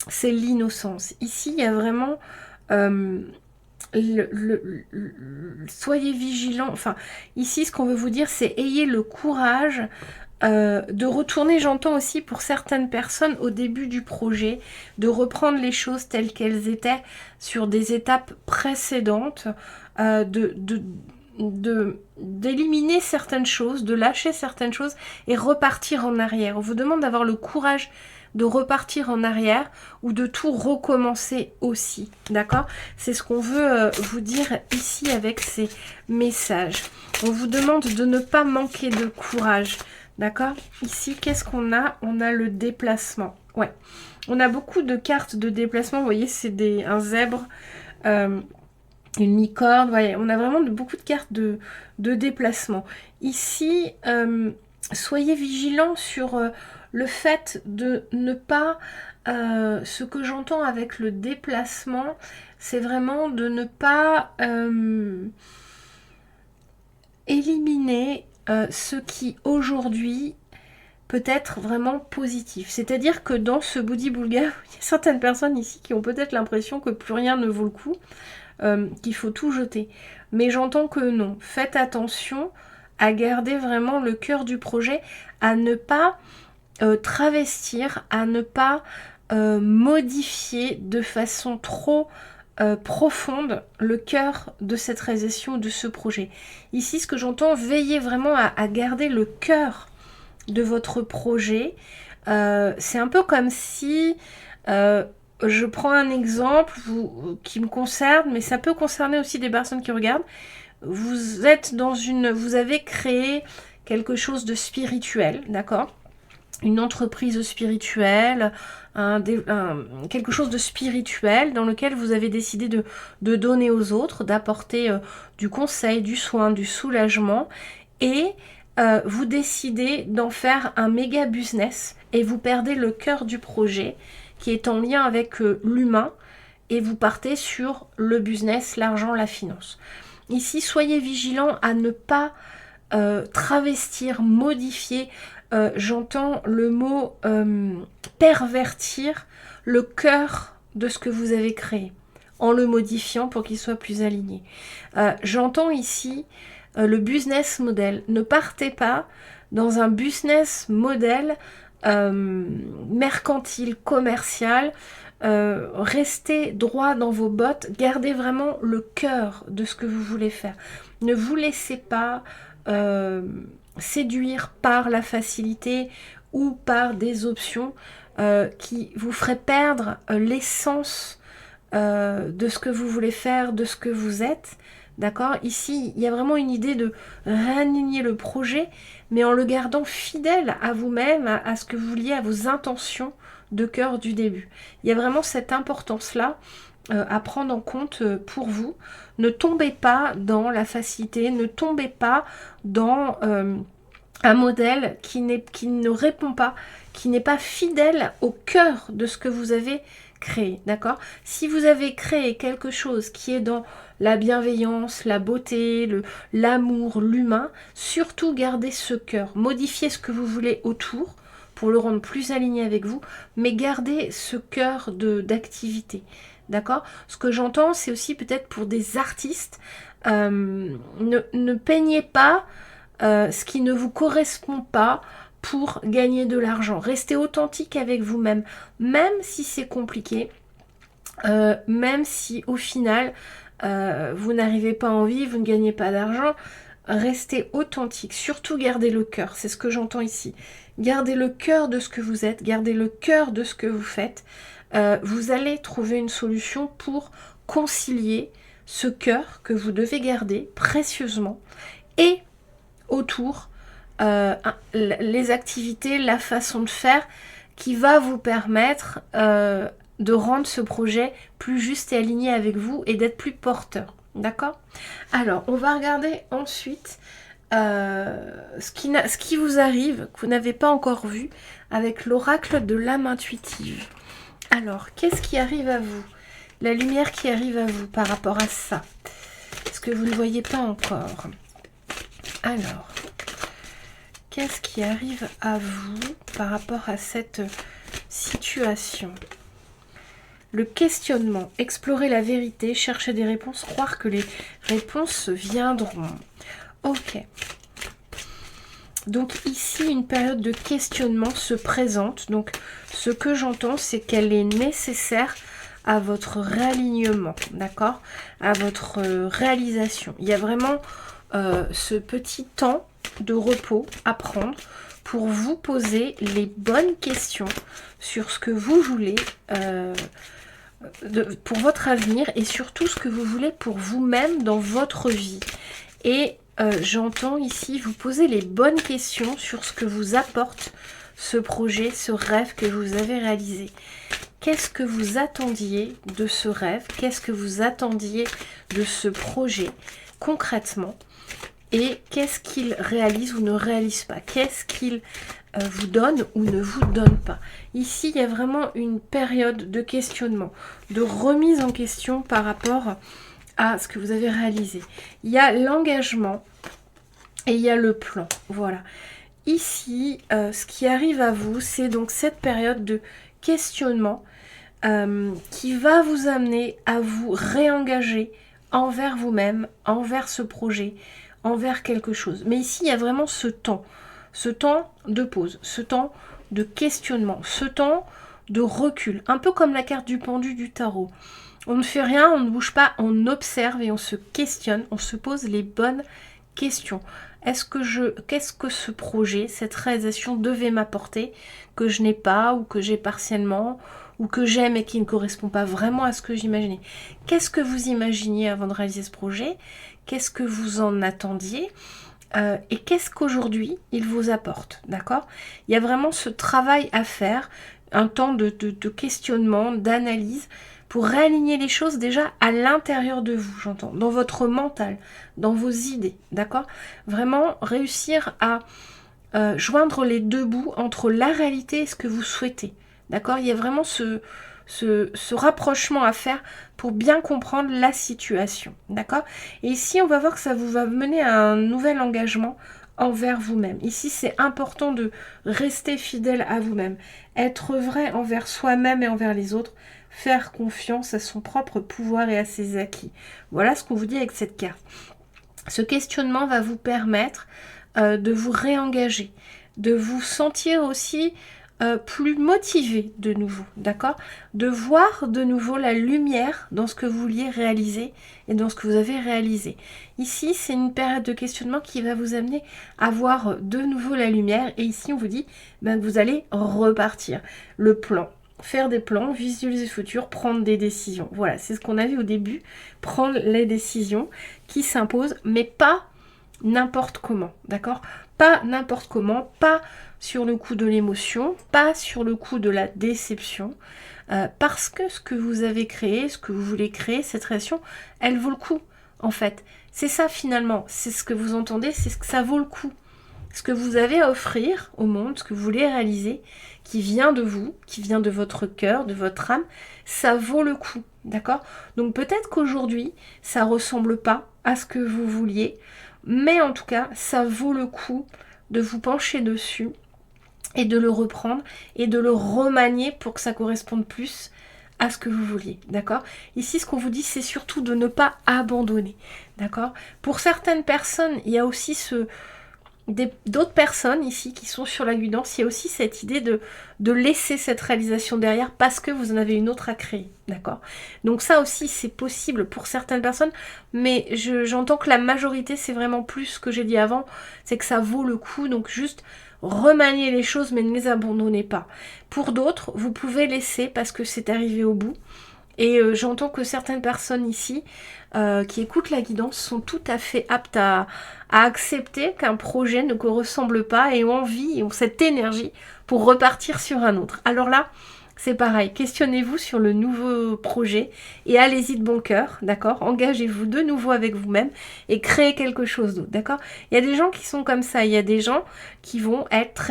C'est l'innocence. Ici, il y a vraiment... soyez vigilants. Enfin, ici, ce qu'on veut vous dire, c'est ayez le courage de retourner, j'entends aussi pour certaines personnes au début du projet, de reprendre les choses telles qu'elles étaient sur des étapes précédentes, d'éliminer certaines choses, de lâcher certaines choses et repartir en arrière. On vous demande d'avoir le courage de repartir en arrière ou de tout recommencer aussi, d'accord? C'est ce qu'on veut vous dire ici avec ces messages. On vous demande de ne pas manquer de courage, d'accord? Ici, qu'est-ce qu'on a? On a le déplacement. Ouais, on a beaucoup de cartes de déplacement. Vous voyez, c'est un zèbre, une licorne. Voyez, on a vraiment beaucoup de cartes de déplacement. Ici, soyez vigilants sur le fait de ne pas... ce que j'entends avec le déplacement, c'est vraiment de ne pas éliminer ce qui aujourd'hui peut être vraiment positif. C'est-à-dire que dans ce Bouddhi Boulga, il y a certaines personnes ici qui ont peut-être l'impression que plus rien ne vaut le coup, qu'il faut tout jeter. Mais j'entends que non. Faites attention à garder vraiment le cœur du projet, à ne pas travestir, à ne pas modifier de façon trop profonde le cœur de cette réalisation, de ce projet. Ici, ce que j'entends, veillez vraiment à garder le cœur de votre projet. C'est un peu comme si... je prends un exemple qui me concerne, mais ça peut concerner aussi des personnes qui regardent. Vous avez créé quelque chose de spirituel, d'accord? Une entreprise spirituelle, quelque chose de spirituel dans lequel vous avez décidé de donner aux autres, d'apporter du conseil, du soin, du soulagement, et vous décidez d'en faire un méga business et vous perdez le cœur du projet qui est en lien avec l'humain et vous partez sur le business, l'argent, la finance. Ici, soyez vigilants à ne pas travestir, modifier, j'entends le mot pervertir le cœur de ce que vous avez créé en le modifiant pour qu'il soit plus aligné. J'entends ici le business model. Ne partez pas dans un business model mercantile, commercial. Restez droit dans vos bottes. Gardez vraiment le cœur de ce que vous voulez faire. Ne vous laissez pas séduire par la facilité ou par des options qui vous feraient perdre l'essence de ce que vous voulez faire, de ce que vous êtes. D'accord? Ici, il y a vraiment une idée de réaligner le projet, mais en le gardant fidèle à vous-même, à ce que vous vouliez, à vos intentions de cœur du début. Il y a vraiment cette importance-là à prendre en compte pour vous. Ne tombez pas dans la facilité, ne tombez pas dans un modèle qui ne répond pas, qui n'est pas fidèle au cœur de ce que vous avez créé, d'accord? Si vous avez créé quelque chose qui est dans la bienveillance, la beauté, l'amour, l'humain, surtout gardez ce cœur, modifiez ce que vous voulez autour pour le rendre plus aligné avec vous, mais gardez ce cœur d'activité. D'accord? Ce que j'entends, c'est aussi peut-être pour des artistes, ne peignez pas ce qui ne vous correspond pas pour gagner de l'argent. Restez authentique avec vous-même, même si c'est compliqué, même si au final, vous n'arrivez pas en vie, vous ne gagnez pas d'argent. Restez authentique, surtout gardez le cœur, c'est ce que j'entends ici. Gardez le cœur de ce que vous êtes, gardez le cœur de ce que vous faites. Vous allez trouver une solution pour concilier ce cœur que vous devez garder précieusement et autour les activités, la façon de faire qui va vous permettre de rendre ce projet plus juste et aligné avec vous et d'être plus porteur. D'accord? Alors, on va regarder ensuite ce qui vous arrive, que vous n'avez pas encore vu, avec l'oracle de l'âme intuitive. Alors, qu'est-ce qui arrive à vous? La lumière qui arrive à vous par rapport à ça. Est-ce que vous ne le voyez pas encore? Alors, qu'est-ce qui arrive à vous par rapport à cette situation? Le questionnement, explorer la vérité, chercher des réponses, croire que les réponses viendront. Ok. Donc ici, une période de questionnement se présente. Donc ce que j'entends, c'est qu'elle est nécessaire à votre réalignement, d'accord? À votre réalisation. Il y a vraiment ce petit temps de repos à prendre pour vous poser les bonnes questions sur ce que vous voulez pour votre avenir et surtout ce que vous voulez pour vous-même dans votre vie. Et j'entends ici vous poser les bonnes questions sur ce que vous apporte ce projet, ce rêve que vous avez réalisé. Qu'est-ce que vous attendiez de ce rêve? Qu'est-ce que vous attendiez de ce projet concrètement? Et qu'est-ce qu'il réalise ou ne réalise pas? Qu'est-ce qu'il vous donne ou ne vous donne pas? Ici, il y a vraiment une période de questionnement, de remise en question par rapport à ce que vous avez réalisé. Il y a l'engagement et il y a le plan. Voilà. Ici, ce qui arrive à vous, c'est donc cette période de questionnement qui va vous amener à vous réengager envers vous-même, envers ce projet, envers quelque chose. Mais ici, il y a vraiment ce temps de pause, ce temps de questionnement, ce temps de recul, un peu comme la carte du pendu du tarot. On ne fait rien, on ne bouge pas, on observe et on se questionne, on se pose les bonnes questions. Qu'est-ce que ce projet, cette réalisation devait m'apporter, que je n'ai pas, ou que j'ai partiellement, ou que j'aime et qui ne correspond pas vraiment à ce que j'imaginais? Qu'est-ce que vous imaginiez avant de réaliser ce projet? Qu'est-ce que vous en attendiez? Et qu'est-ce qu'aujourd'hui il vous apporte, d'accord? Il y a vraiment ce travail à faire, un temps de questionnement, d'analyse, pour réaligner les choses déjà à l'intérieur de vous, j'entends, dans votre mental, dans vos idées, d'accord? Vraiment réussir à joindre les deux bouts entre la réalité et ce que vous souhaitez, d'accord? Il y a vraiment ce rapprochement à faire pour bien comprendre la situation, d'accord? Et ici, on va voir que ça vous va mener à un nouvel engagement envers vous-même. Ici, c'est important de rester fidèle à vous-même, être vrai envers soi-même et envers les autres, faire confiance à son propre pouvoir et à ses acquis. Voilà ce qu'on vous dit avec cette carte. Ce questionnement va vous permettre de vous réengager, de vous sentir aussi plus motivé de nouveau, d'accord? De voir de nouveau la lumière dans ce que vous vouliez réaliser et dans ce que vous avez réalisé. Ici, c'est une période de questionnement qui va vous amener à voir de nouveau la lumière. Et ici, on vous dit que vous allez repartir. Le plan. Faire des plans, visualiser le futur, prendre des décisions. Voilà, c'est ce qu'on a vu au début. Prendre les décisions qui s'imposent, mais pas n'importe comment, d'accord? Pas n'importe comment, pas sur le coup de l'émotion, pas sur le coup de la déception, parce que ce que vous avez créé, ce que vous voulez créer, cette relation, elle vaut le coup, en fait. C'est ça finalement, c'est ce que vous entendez, c'est ce que ça vaut le coup. Ce que vous avez à offrir au monde, ce que vous voulez réaliser, qui vient de vous, qui vient de votre cœur, de votre âme, ça vaut le coup, d'accord? Donc peut-être qu'aujourd'hui, ça ressemble pas à ce que vous vouliez, mais en tout cas, ça vaut le coup de vous pencher dessus et de le reprendre et de le remanier pour que ça corresponde plus à ce que vous vouliez, d'accord? Ici, ce qu'on vous dit, c'est surtout de ne pas abandonner, d'accord? Pour certaines personnes, il y a aussi d'autres personnes ici qui sont sur la guidance, il y a aussi cette idée de laisser cette réalisation derrière parce que vous en avez une autre à créer, d'accord? Donc ça aussi c'est possible pour certaines personnes, mais j'entends que la majorité c'est vraiment plus ce que j'ai dit avant, c'est que ça vaut le coup, donc juste remanier les choses mais ne les abandonnez pas. Pour d'autres, vous pouvez laisser parce que c'est arrivé au bout. Et j'entends que certaines personnes ici qui écoutent la guidance sont tout à fait aptes à accepter qu'un projet ne ressemble pas et ont envie et ont cette énergie pour repartir sur un autre. Alors là, c'est pareil, questionnez-vous sur le nouveau projet et allez-y de bon cœur, d'accord? Engagez-vous de nouveau avec vous-même et créez quelque chose d'autre, d'accord? Il y a des gens qui sont comme ça, il y a des gens qui vont être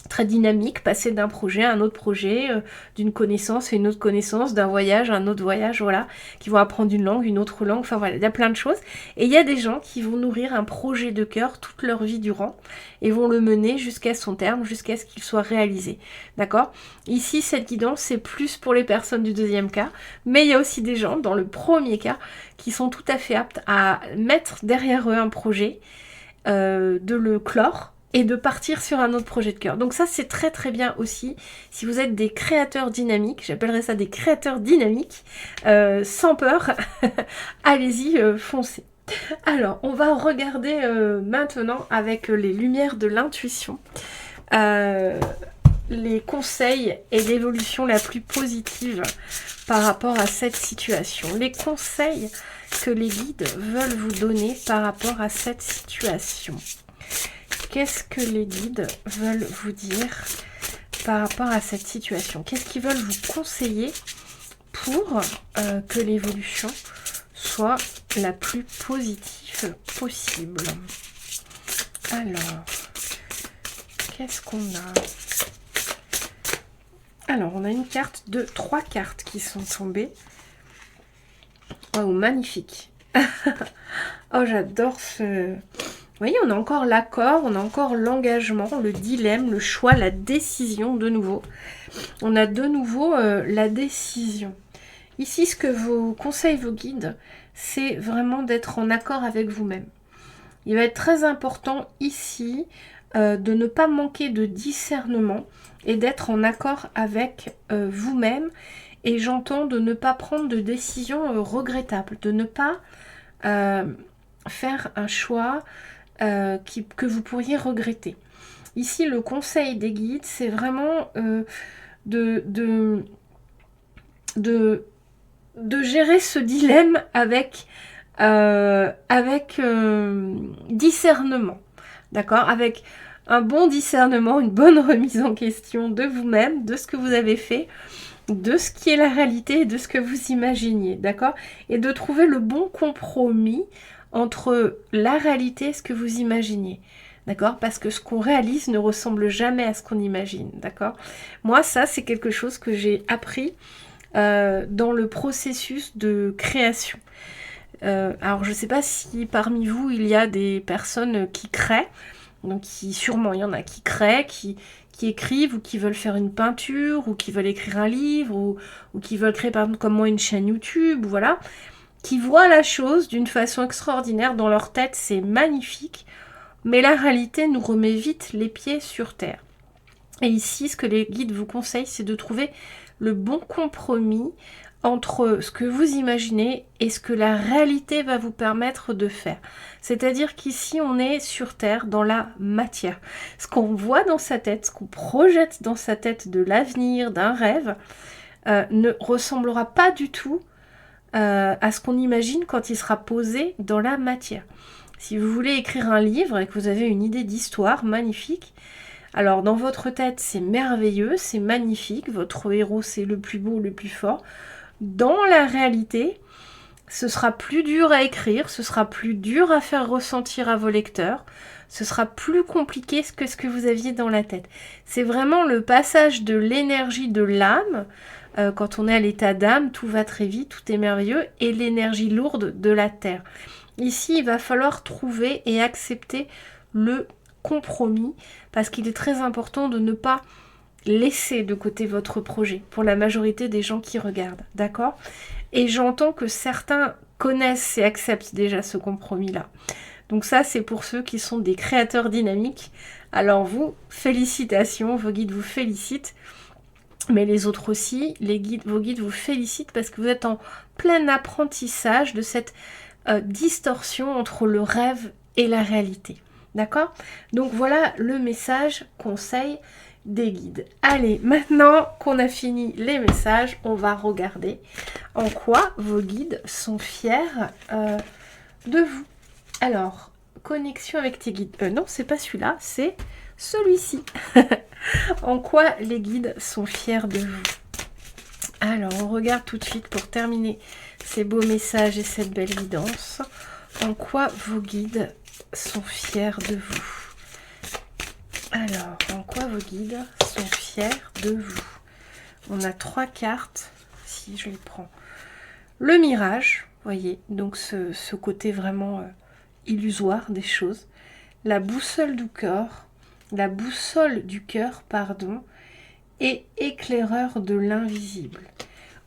très dynamique, passer d'un projet à un autre projet, d'une connaissance à une autre connaissance, d'un voyage à un autre voyage, voilà, qui vont apprendre une autre langue, enfin voilà, il y a plein de choses. Et il y a des gens qui vont nourrir un projet de cœur toute leur vie durant et vont le mener jusqu'à son terme, jusqu'à ce qu'il soit réalisé. D'accord? Ici, cette guidance, c'est plus pour les personnes du deuxième cas, mais il y a aussi des gens, dans le premier cas, qui sont tout à fait aptes à mettre derrière eux un projet, de le clore, et de partir sur un autre projet de cœur. Donc ça, c'est très très bien aussi. Si vous êtes des créateurs dynamiques, j'appellerais ça des créateurs dynamiques, sans peur, allez-y, foncez. Alors, on va regarder maintenant avec les lumières de l'intuition, les conseils et l'évolution la plus positive par rapport à cette situation. Les conseils que les guides veulent vous donner par rapport à cette situation. Qu'est-ce que les guides veulent vous dire par rapport à cette situation? Qu'est-ce qu'ils veulent vous conseiller pour que l'évolution soit la plus positive possible? Alors, qu'est-ce qu'on a? Alors, on a une carte de 3 cartes qui sont tombées. Oh, magnifique. Oh, j'adore ce... Vous voyez, on a encore l'accord, on a encore l'engagement, le dilemme, le choix, la décision de nouveau. On a de nouveau la décision. Ici, ce que vous conseillent vos guides, c'est vraiment d'être en accord avec vous-même. Il va être très important ici de ne pas manquer de discernement et d'être en accord avec vous-même. Et j'entends de ne pas prendre de décisions regrettables, de ne pas faire un choix que vous pourriez regretter. Ici, le conseil des guides, c'est vraiment de gérer ce dilemme avec discernement, d'accord? Avec un bon discernement, une bonne remise en question de vous-même, de ce que vous avez fait, de ce qui est la réalité et de ce que vous imaginiez, d'accord? Et de trouver le bon compromis entre la réalité et ce que vous imaginez, d'accord? Parce que ce qu'on réalise ne ressemble jamais à ce qu'on imagine, d'accord? Moi, ça, c'est quelque chose que j'ai appris dans le processus de création. Alors, je ne sais pas si parmi vous, il y a des personnes qui créent, donc sûrement, il y en a qui créent, qui écrivent ou qui veulent faire une peinture ou qui veulent écrire un livre ou qui veulent créer, par exemple, comme moi, une chaîne YouTube, voilà, qui voient la chose d'une façon extraordinaire dans leur tête, c'est magnifique, mais la réalité nous remet vite les pieds sur terre. Et ici, ce que les guides vous conseillent, c'est de trouver le bon compromis entre ce que vous imaginez et ce que la réalité va vous permettre de faire. C'est-à-dire qu'ici, on est sur Terre, dans la matière. Ce qu'on voit dans sa tête, ce qu'on projette dans sa tête de l'avenir, d'un rêve, ne ressemblera pas du tout à ce qu'on imagine quand il sera posé dans la matière. Si vous voulez écrire un livre et que vous avez une idée d'histoire magnifique, alors dans votre tête c'est merveilleux, c'est magnifique, votre héros c'est le plus beau, le plus fort. Dans la réalité, ce sera plus dur à écrire, ce sera plus dur à faire ressentir à vos lecteurs, ce sera plus compliqué que ce que vous aviez dans la tête. C'est vraiment le passage de l'énergie de l'âme. Quand on est à l'état d'âme, tout va très vite, tout est merveilleux, et l'énergie lourde de la terre. Ici, il va falloir trouver et accepter le compromis, parce qu'il est très important de ne pas laisser de côté votre projet, pour la majorité des gens qui regardent, d'accord? Et j'entends que certains connaissent et acceptent déjà ce compromis-là. Donc ça, c'est pour ceux qui sont des créateurs dynamiques. Alors vous, félicitations, vos guides vous félicitent. Mais les autres aussi, vos guides vous félicitent parce que vous êtes en plein apprentissage de cette distorsion entre le rêve et la réalité. D'accord? Donc voilà le message, conseil des guides. Allez, maintenant qu'on a fini les messages, on va regarder en quoi vos guides sont fiers de vous. Alors, connexion avec tes guides. Non, c'est pas celui-là, c'est celui-ci. En quoi les guides sont fiers de vous? Alors, on regarde tout de suite pour terminer ces beaux messages et cette belle guidance. En quoi vos guides sont fiers de vous? Alors, en quoi vos guides sont fiers de vous? On a 3 cartes, si je les prends. Le mirage, voyez, donc ce côté vraiment illusoire des choses. La boussole du cœur, pardon, et éclaireur de l'invisible.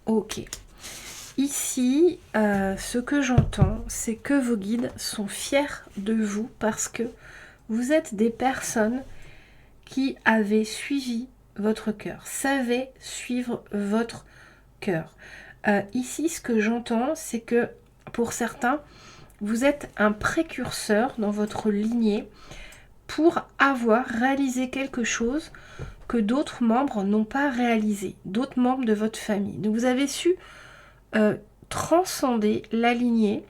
Ok. Ici, ce que j'entends, c'est que vos guides sont fiers de vous parce que vous êtes des personnes qui avaient suivi votre cœur, savaient suivre votre cœur. Ici, ce que j'entends, c'est que pour certains, vous êtes un précurseur dans votre lignée pour avoir réalisé quelque chose que d'autres membres n'ont pas réalisé, d'autres membres de votre famille. Donc vous avez su transcender la lignée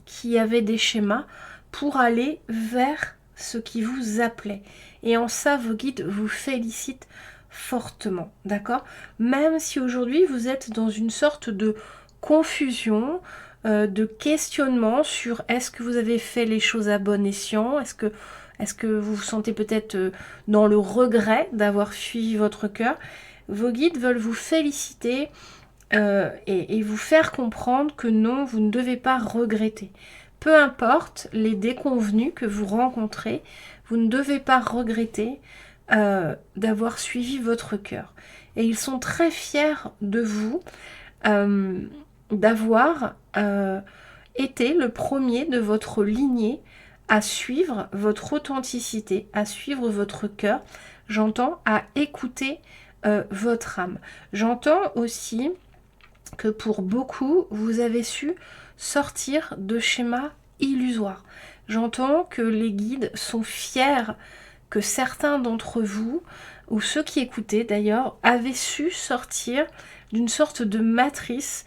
qui avait des schémas pour aller vers ce qui vous appelait. Et en ça, vos guides vous félicitent fortement, d'accord? Même si aujourd'hui vous êtes dans une sorte de confusion, de questionnement sur est-ce que vous avez fait les choses à bon escient, est-ce que vous vous sentez peut-être dans le regret d'avoir suivi votre cœur, vos guides veulent vous féliciter et vous faire comprendre que non, vous ne devez pas regretter. Peu importe les déconvenus que vous rencontrez, vous ne devez pas regretter d'avoir suivi votre cœur. Et ils sont très fiers de vous d'avoir été le premier de votre lignée à suivre votre authenticité, à suivre votre cœur. J'entends à écouter votre âme. J'entends aussi que pour beaucoup, vous avez su sortir de schémas illusoires. J'entends que les guides sont fiers que certains d'entre vous, ou ceux qui écoutaient d'ailleurs, avaient su sortir d'une sorte de matrice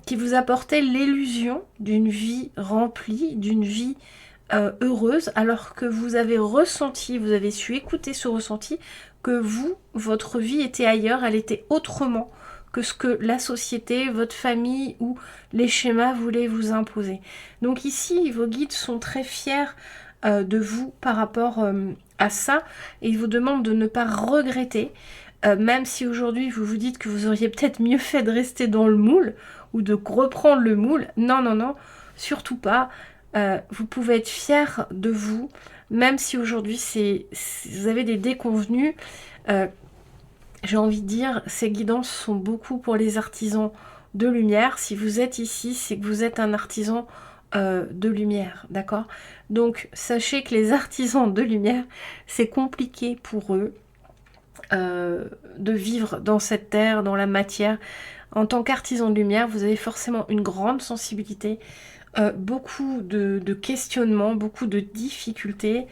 qui vous apportait l'illusion d'une vie remplie, d'une vie heureuse, alors que vous avez ressenti, vous avez su écouter ce ressenti, que vous, votre vie était ailleurs, elle était autrement que ce que la société, votre famille ou les schémas voulaient vous imposer. Donc ici, vos guides sont très fiers de vous par rapport à ça et ils vous demandent de ne pas regretter, même si aujourd'hui vous vous dites que vous auriez peut-être mieux fait de rester dans le moule ou de reprendre le moule. Non, non, non, surtout pas. Vous pouvez être fiers de vous, même si aujourd'hui vous avez des déconvenus. J'ai envie de dire, ces guidances sont beaucoup pour les artisans de lumière. Si vous êtes ici, c'est que vous êtes un artisan de lumière, d'accord? Donc, sachez que les artisans de lumière, c'est compliqué pour eux de vivre dans cette terre, dans la matière. En tant qu'artisan de lumière, vous avez forcément une grande sensibilité, beaucoup de questionnements, beaucoup de difficultés,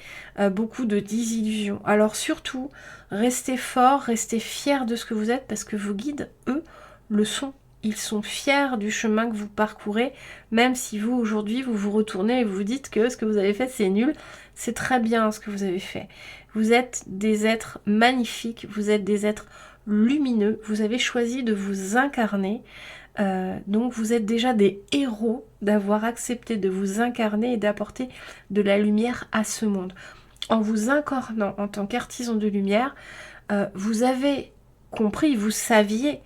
beaucoup de désillusions. Alors surtout, restez fort, restez fiers de ce que vous êtes parce que vos guides, eux, le sont. Ils sont fiers du chemin que vous parcourez, même si vous, aujourd'hui, vous vous retournez et vous dites que ce que vous avez fait, c'est nul. C'est très bien ce que vous avez fait. Vous êtes des êtres magnifiques, vous êtes des êtres lumineux, vous avez choisi de vous incarner. Donc vous êtes déjà des héros d'avoir accepté de vous incarner et d'apporter de la lumière à ce monde. En vous incarnant en tant qu'artisan de lumière, vous avez compris, vous saviez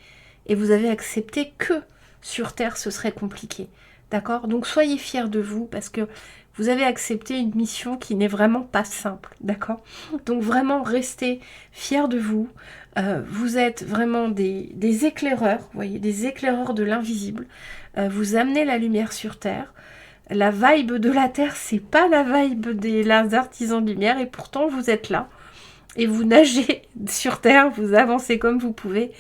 et vous avez accepté que sur Terre ce serait compliqué. D'accord? Donc soyez fiers de vous parce que vous avez accepté une mission qui n'est vraiment pas simple. D'accord? Donc vraiment restez fiers de vous. Vous êtes vraiment des éclaireurs, vous voyez, des éclaireurs de l'invisible. Vous amenez la lumière sur Terre. La vibe de la Terre, c'est pas la vibe des artisans de lumière et pourtant vous êtes là. Et vous nagez sur Terre, vous avancez comme vous pouvez.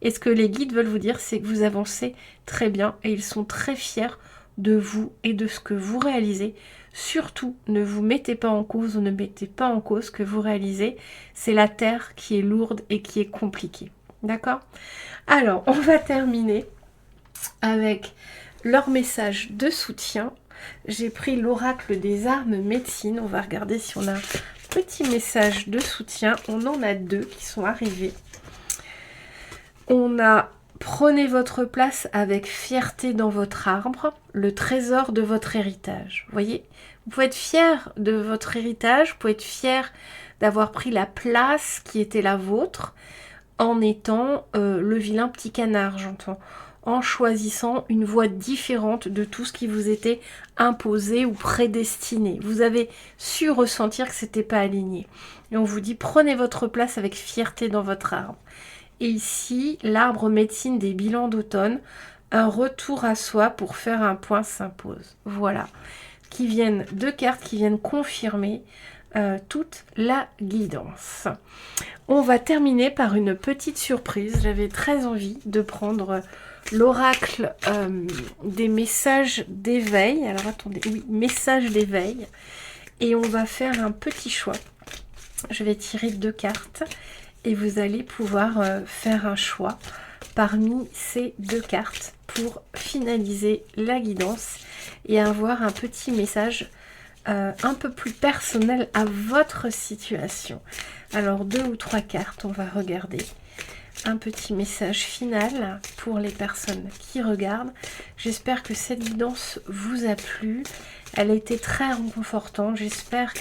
Et ce que les guides veulent vous dire, c'est que vous avancez très bien et ils sont très fiers de vous et de ce que vous réalisez. Surtout, ne vous mettez pas en cause ou ne mettez pas en cause ce que vous réalisez. C'est la terre qui est lourde et qui est compliquée. D'accord? Alors, on va terminer avec leur message de soutien. J'ai pris l'oracle des armes médecine. On va regarder si on a petit message de soutien. On en a 2 qui sont arrivés. On a « Prenez votre place avec fierté dans votre arbre, le trésor de votre héritage ». Vous voyez, vous pouvez être fier de votre héritage, vous pouvez être fier d'avoir pris la place qui était la vôtre en étant le vilain petit canard, j'entends, en choisissant une voie différente de tout ce qui vous était imposé ou prédestiné. Vous avez su ressentir que c'était pas aligné. Et on vous dit, prenez votre place avec fierté dans votre arbre. Et ici, l'arbre médecine des bilans d'automne, un retour à soi pour faire un point s'impose. Voilà, qui viennent 2 cartes qui viennent confirmer toute la guidance. On va terminer par une petite surprise. J'avais très envie de prendre l'oracle des messages d'éveil. Alors attendez, oui, messages d'éveil. Et on va faire un petit choix. Je vais tirer 2 cartes et vous allez pouvoir faire un choix parmi ces 2 cartes pour finaliser la guidance et avoir un petit message un peu plus personnel à votre situation. Alors 2 ou 3 cartes, on va regarder. Un petit message final pour les personnes qui regardent. J'espère que cette guidance vous a plu. Elle a été très réconfortante. J'espère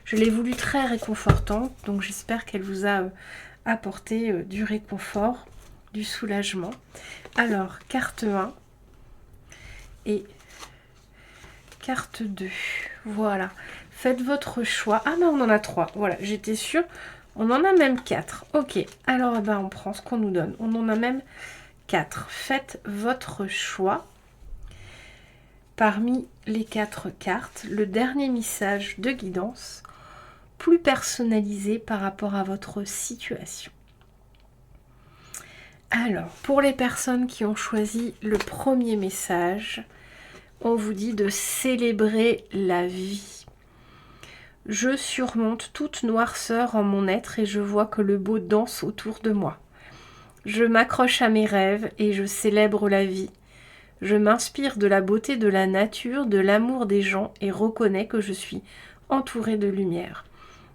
je l'ai voulu très réconfortante. Donc j'espère qu'elle vous a apporté du réconfort, du soulagement. Alors, carte 1 et carte 2. Voilà. Faites votre choix. Ah ben on en a 3. Voilà, j'étais sûre. On en a même 4. Ok, alors ben, on prend ce qu'on nous donne. On en a même 4. Faites votre choix. Parmi les 4 cartes, le dernier message de guidance, plus personnalisé par rapport à votre situation. Alors, pour les personnes qui ont choisi le premier message, on vous dit de célébrer la vie. Je surmonte toute noirceur en mon être et je vois que le beau danse autour de moi. Je m'accroche à mes rêves et je célèbre la vie. Je m'inspire de la beauté de la nature, de l'amour des gens et reconnais que je suis entourée de lumière.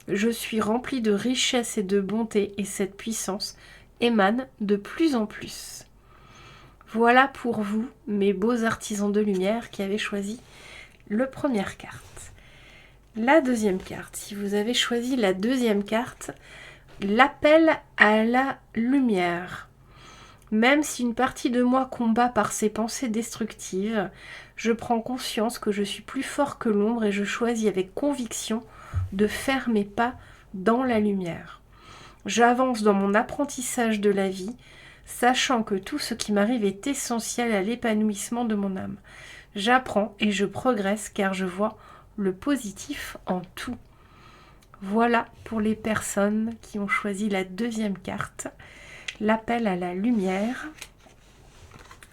Je suis remplie de richesse et de bonté et cette puissance émane de plus en plus. Voilà pour vous, mes beaux artisans de lumière qui avez choisi la première carte. La deuxième carte, si vous avez choisi la deuxième carte, l'appel à la lumière. Même si une partie de moi combat par ses pensées destructives, je prends conscience que je suis plus fort que l'ombre et je choisis avec conviction de faire mes pas dans la lumière. J'avance dans mon apprentissage de la vie, sachant que tout ce qui m'arrive est essentiel à l'épanouissement de mon âme. J'apprends et je progresse car je vois le positif en tout. Voilà pour les personnes qui ont choisi la deuxième carte, l'appel à la lumière.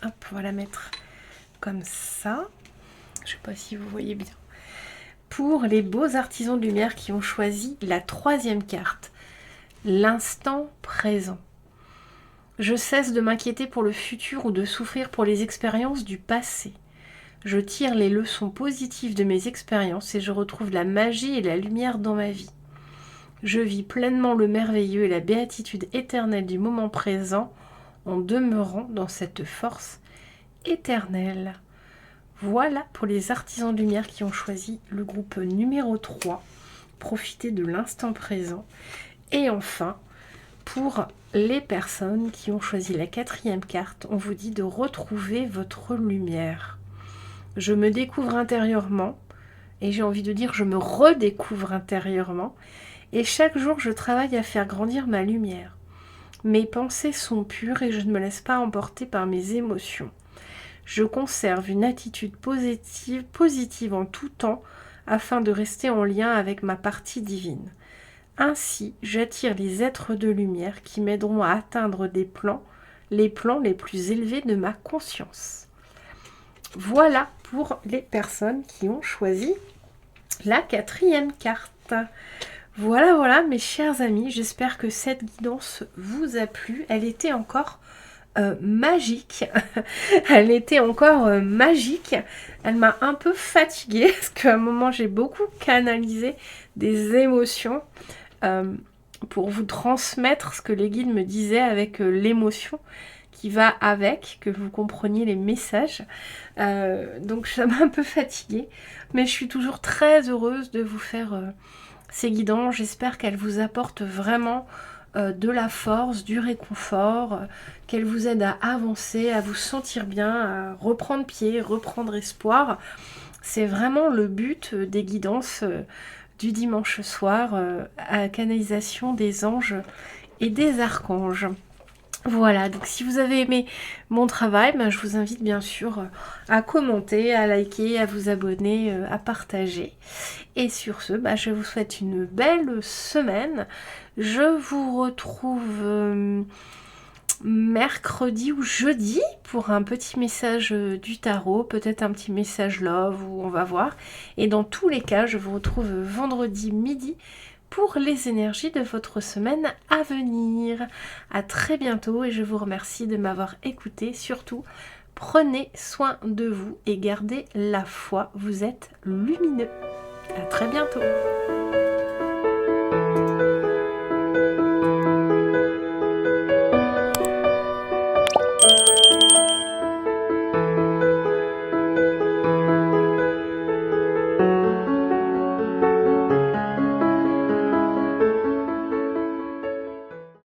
Hop, on va la mettre comme ça. Je ne sais pas si vous voyez bien. Pour les beaux artisans de lumière qui ont choisi la troisième carte, l'instant présent. Je cesse de m'inquiéter pour le futur ou de souffrir pour les expériences du passé. Je tire les leçons positives de mes expériences et je retrouve la magie et la lumière dans ma vie. Je vis pleinement le merveilleux et la béatitude éternelle du moment présent en demeurant dans cette force éternelle. Voilà pour les artisans de lumière qui ont choisi le groupe numéro 3. Profitez de l'instant présent. Et enfin, pour les personnes qui ont choisi la quatrième carte, on vous dit de retrouver votre lumière. Je me découvre intérieurement, et j'ai envie de dire je me redécouvre intérieurement, et chaque jour je travaille à faire grandir ma lumière. Mes pensées sont pures et je ne me laisse pas emporter par mes émotions. Je conserve une attitude positive en tout temps afin de rester en lien avec ma partie divine. Ainsi, j'attire les êtres de lumière qui m'aideront à atteindre les plans les plus élevés de ma conscience. Voilà pour les personnes qui ont choisi la quatrième carte. Voilà mes chers amis, j'espère que cette guidance vous a plu. Elle était encore magique. Elle était encore magique. Elle m'a un peu fatiguée parce qu'à un moment j'ai beaucoup canalisé des émotions pour vous transmettre ce que les guides me disaient avec l'émotion qui va avec, que vous compreniez les messages. Donc ça m'a un peu fatiguée, mais je suis toujours très heureuse de vous faire ces guidances. J'espère qu'elles vous apportent vraiment de la force, du réconfort, qu'elles vous aident à avancer, à vous sentir bien, à reprendre pied, reprendre espoir. C'est vraiment le but des guidances du dimanche soir à canalisation des anges et des archanges. Voilà, donc si vous avez aimé mon travail, je vous invite bien sûr à commenter, à liker, à vous abonner, à partager. Et sur ce, je vous souhaite une belle semaine. Je vous retrouve mercredi ou jeudi pour un petit message du tarot, peut-être un petit message love, ou on va voir. Et dans tous les cas, je vous retrouve vendredi midi pour les énergies de votre semaine à venir. À très bientôt et je vous remercie de m'avoir écouté. Surtout, prenez soin de vous et gardez la foi. Vous êtes lumineux. À très bientôt.